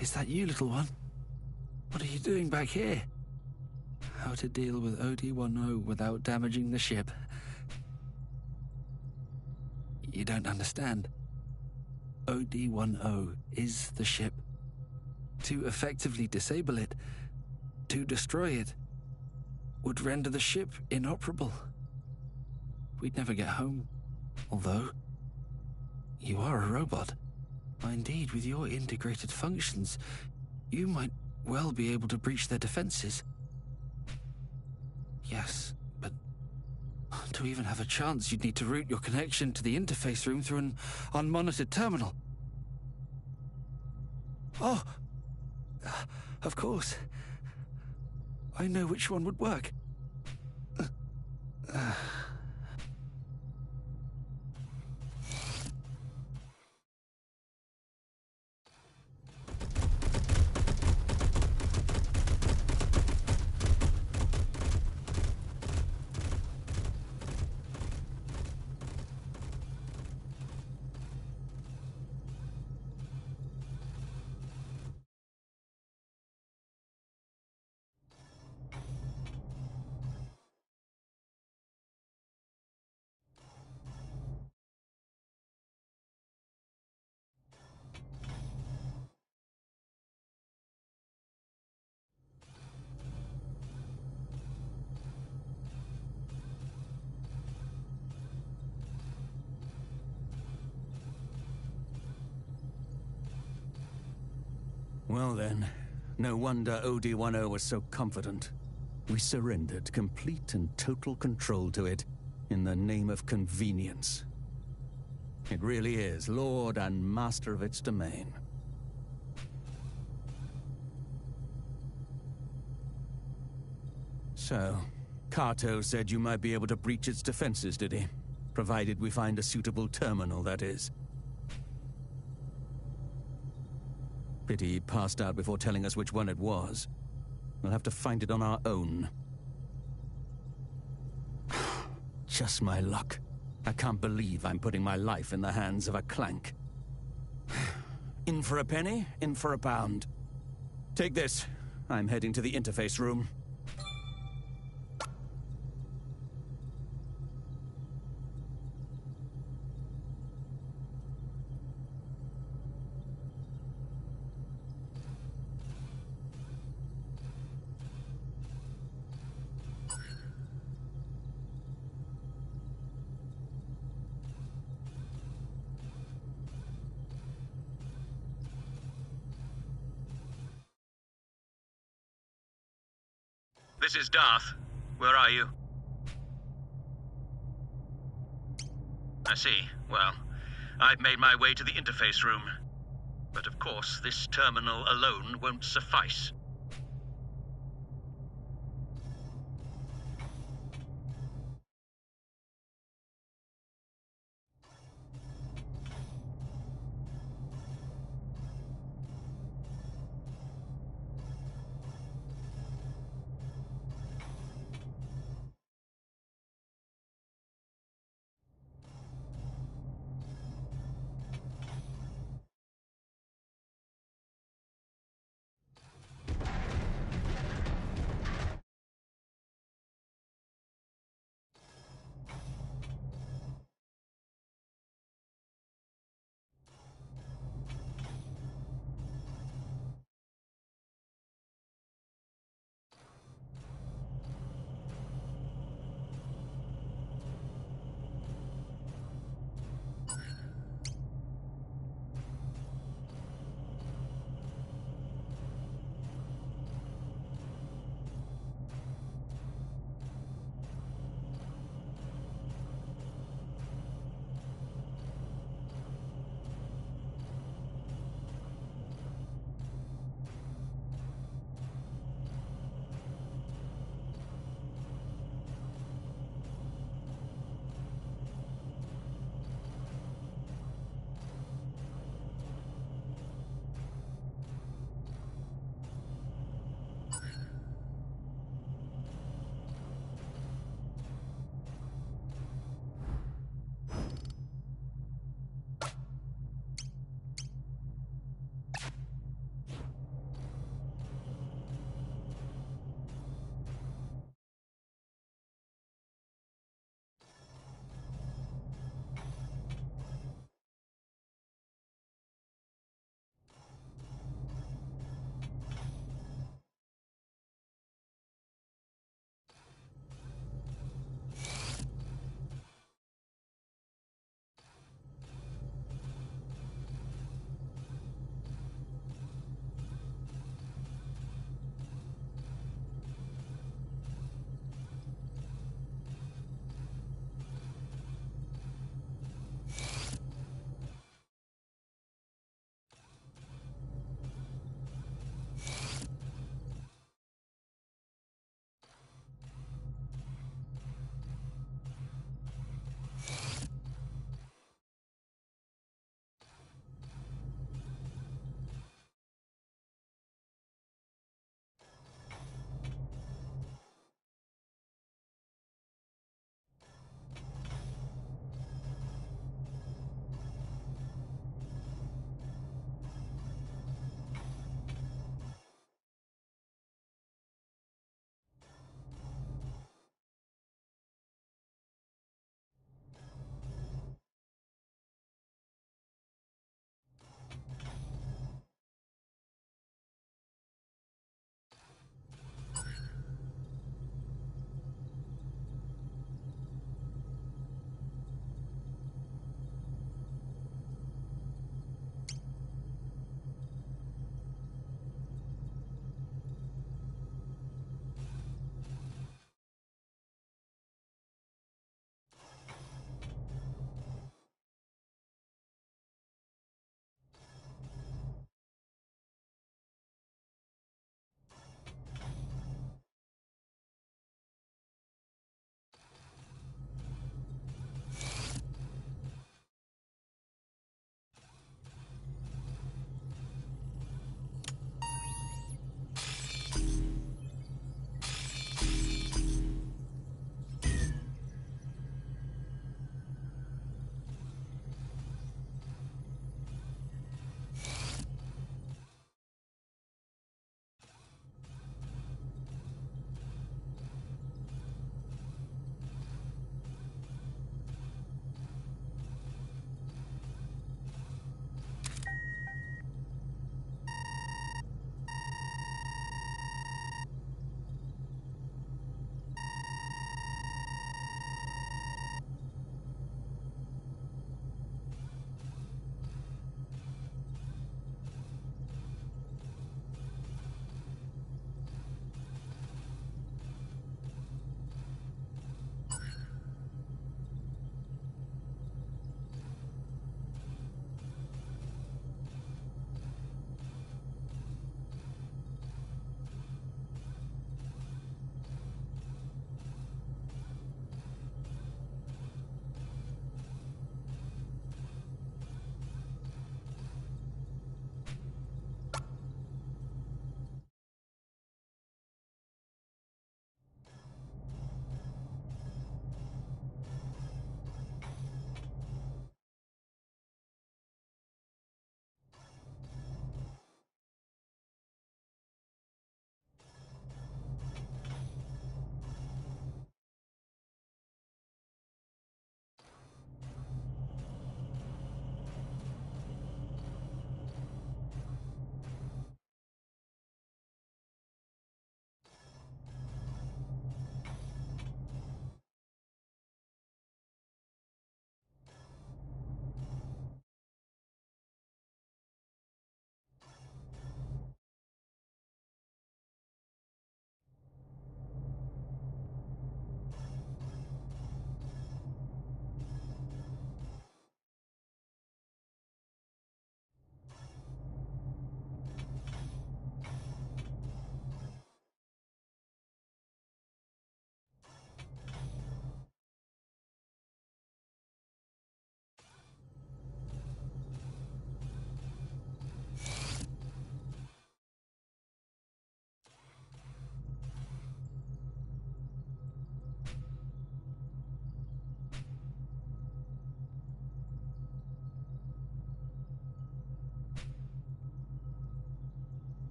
Is that you, little one? What are you doing back here? How to deal with OD-10 without damaging the ship. You don't understand. OD-10 is the ship. To effectively disable it, to destroy it, would render the ship inoperable. We'd never get home. Although, you are a robot. Indeed, with your integrated functions, you might well be able to breach their defenses. Yes, but to even have a chance, you'd need to route your connection to the interface room through an unmonitored terminal. Oh, of course. I know which one would work. Well then, no wonder OD-10 was so confident. We surrendered complete and total control to it in the name of convenience. It really is lord and master of its domain. So, Kato said you might be able to breach its defenses, did he? Provided we find a suitable terminal, that is. Pity he passed out before telling us which one it was. We'll have to find it on our own. Just my luck. I can't believe I'm putting my life in the hands of a clank. In for a penny, in for a pound. Take this. I'm heading to the interface room. This is Darth. Where are you? I see. Well, I've made my way to the interface room. But of course, this terminal alone won't suffice.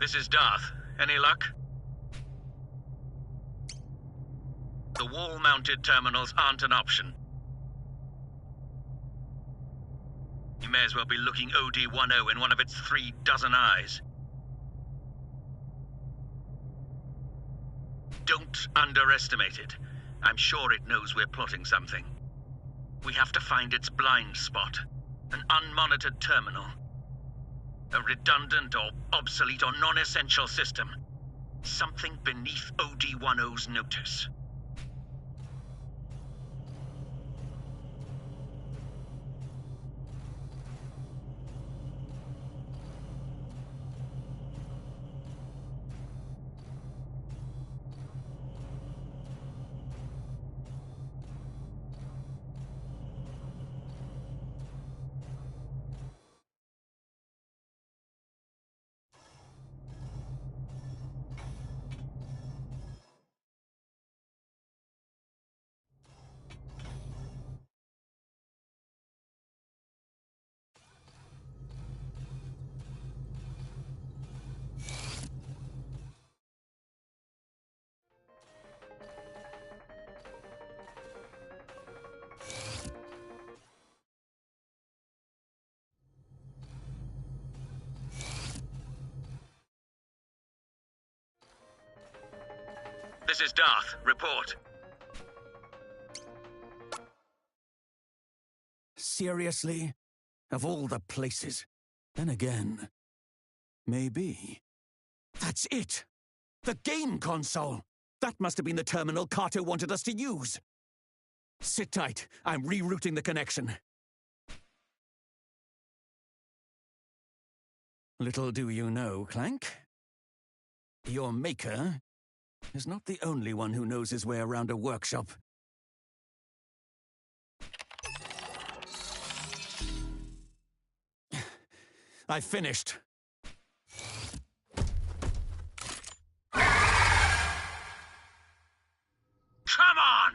This is Darth. Any luck? The wall-mounted terminals aren't an option. You may as well be looking OD-10 in one of its 3 dozen eyes. Don't underestimate it. I'm sure it knows we're plotting something. We have to find its blind spot. An unmonitored terminal. A redundant or obsolete or non-essential system. Something beneath OD-10's notice. This is Darth. Report. Seriously? Of all the places. Then again, maybe. That's it! The game console! That must have been the terminal Carter wanted us to use. Sit tight. I'm rerouting the connection. Little do you know, Clank, your maker is not the only one who knows his way around a workshop. I've finished. Come on!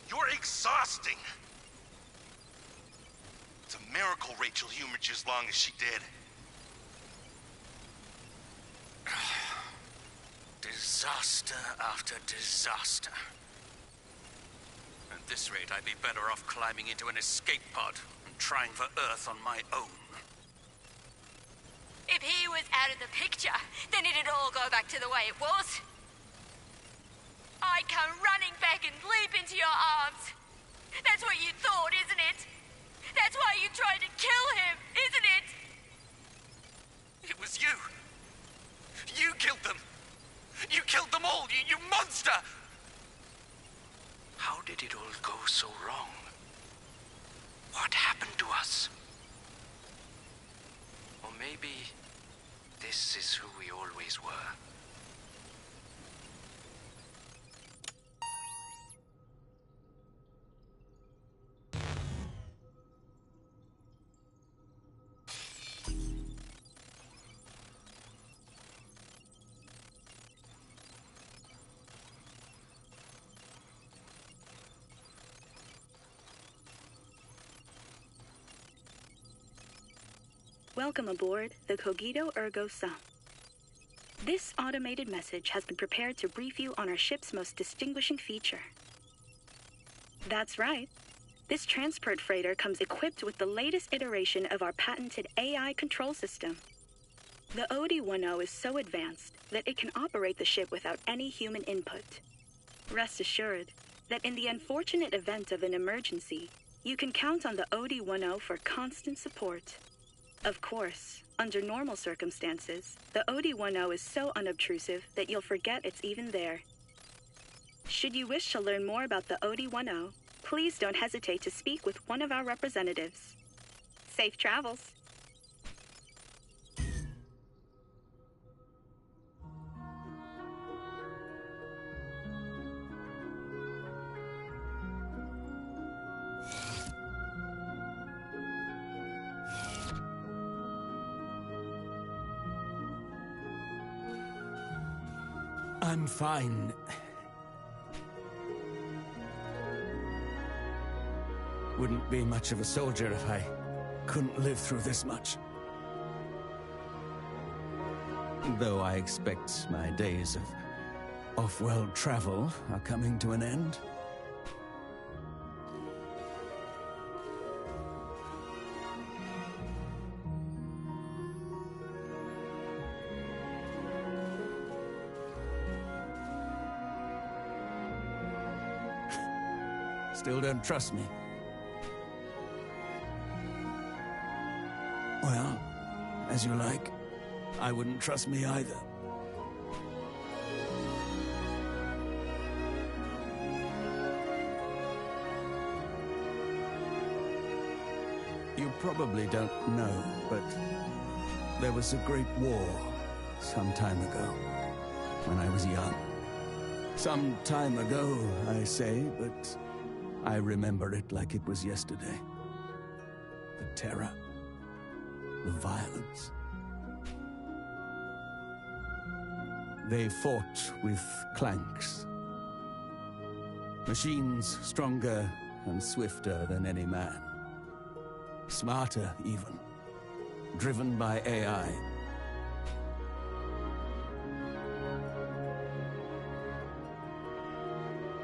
You're exhausting. It's a miracle Rachel humored you as long as she did. Disaster after disaster. At this rate, I'd be better off climbing into an escape pod and trying for Earth on my own. If he was out of the picture, then it'd all go back to the way it was. I'd come running back and leap into your arms. That's what you thought, isn't it? That's why you tried to kill him, isn't it? It was you. You killed them. You killed them all, you monster! How did it all go so wrong? What happened to us? Or maybe this is who we always were. Welcome aboard the Cogito Ergo Sum. This automated message has been prepared to brief you on our ship's most distinguishing feature. That's right. This transport freighter comes equipped with the latest iteration of our patented AI control system. The OD-10 is so advanced that it can operate the ship without any human input. Rest assured that in the unfortunate event of an emergency, you can count on the OD-10 for constant support. Of course, under normal circumstances, the OD-10 is so unobtrusive that you'll forget it's even there. Should you wish to learn more about the OD-10, please don't hesitate to speak with one of our representatives. Safe travels. I'm fine. Wouldn't be much of a soldier if I couldn't live through this much. Though I expect my days of off-world travel are coming to an end. Still don't trust me? Well, as you like. I wouldn't trust me either. You probably don't know, but there was a great war some time ago, when I was young. Some time ago, I say, but I remember it like it was yesterday. The terror, the violence. They fought with clanks. Machines stronger and swifter than any man. Smarter, even. Driven by AI.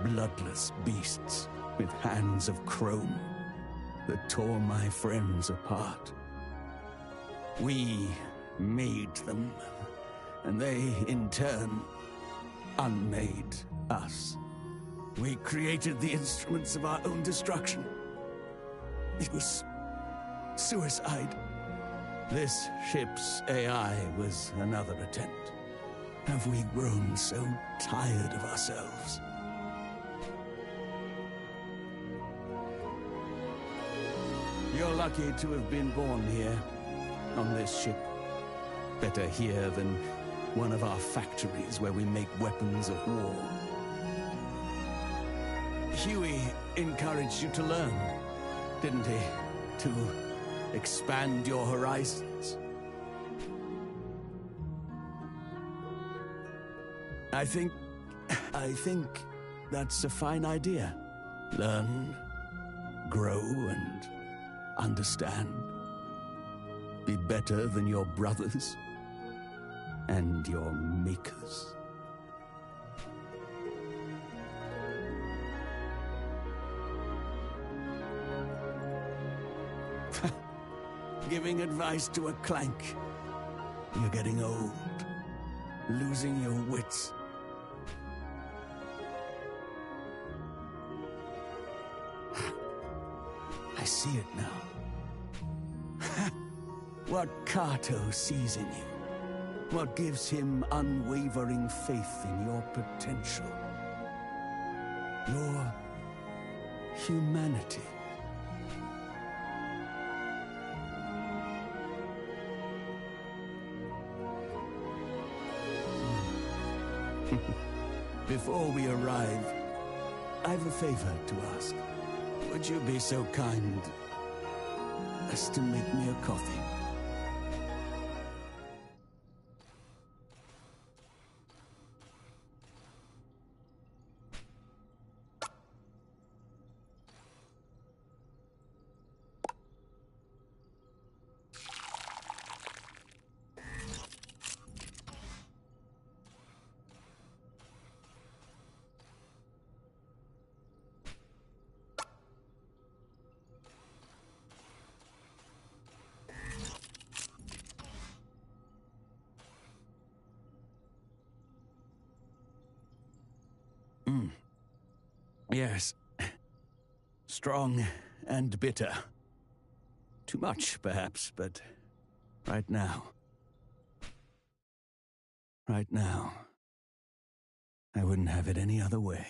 Bloodless beasts with hands of chrome that tore my friends apart. We made them, and they, in turn, unmade us. We created the instruments of our own destruction. It was suicide. This ship's AI was another attempt. Have we grown so tired of ourselves? You're lucky to have been born here, on this ship. Better here than one of our factories where we make weapons of war. Huey encouraged you to learn, didn't he? To expand your horizons. I think that's a fine idea. Learn, grow, and understand. Be better than your brothers and your makers. Giving advice to a clank. You're getting old, losing your wits. I see it now. What Kato sees in you. What gives him unwavering faith in your potential. Your humanity. Before we arrive, I've a favor to ask. Would you be so kind as to make me a coffee? Yes. Strong and bitter. Too much, perhaps, but Right now. Right now. I wouldn't have it any other way.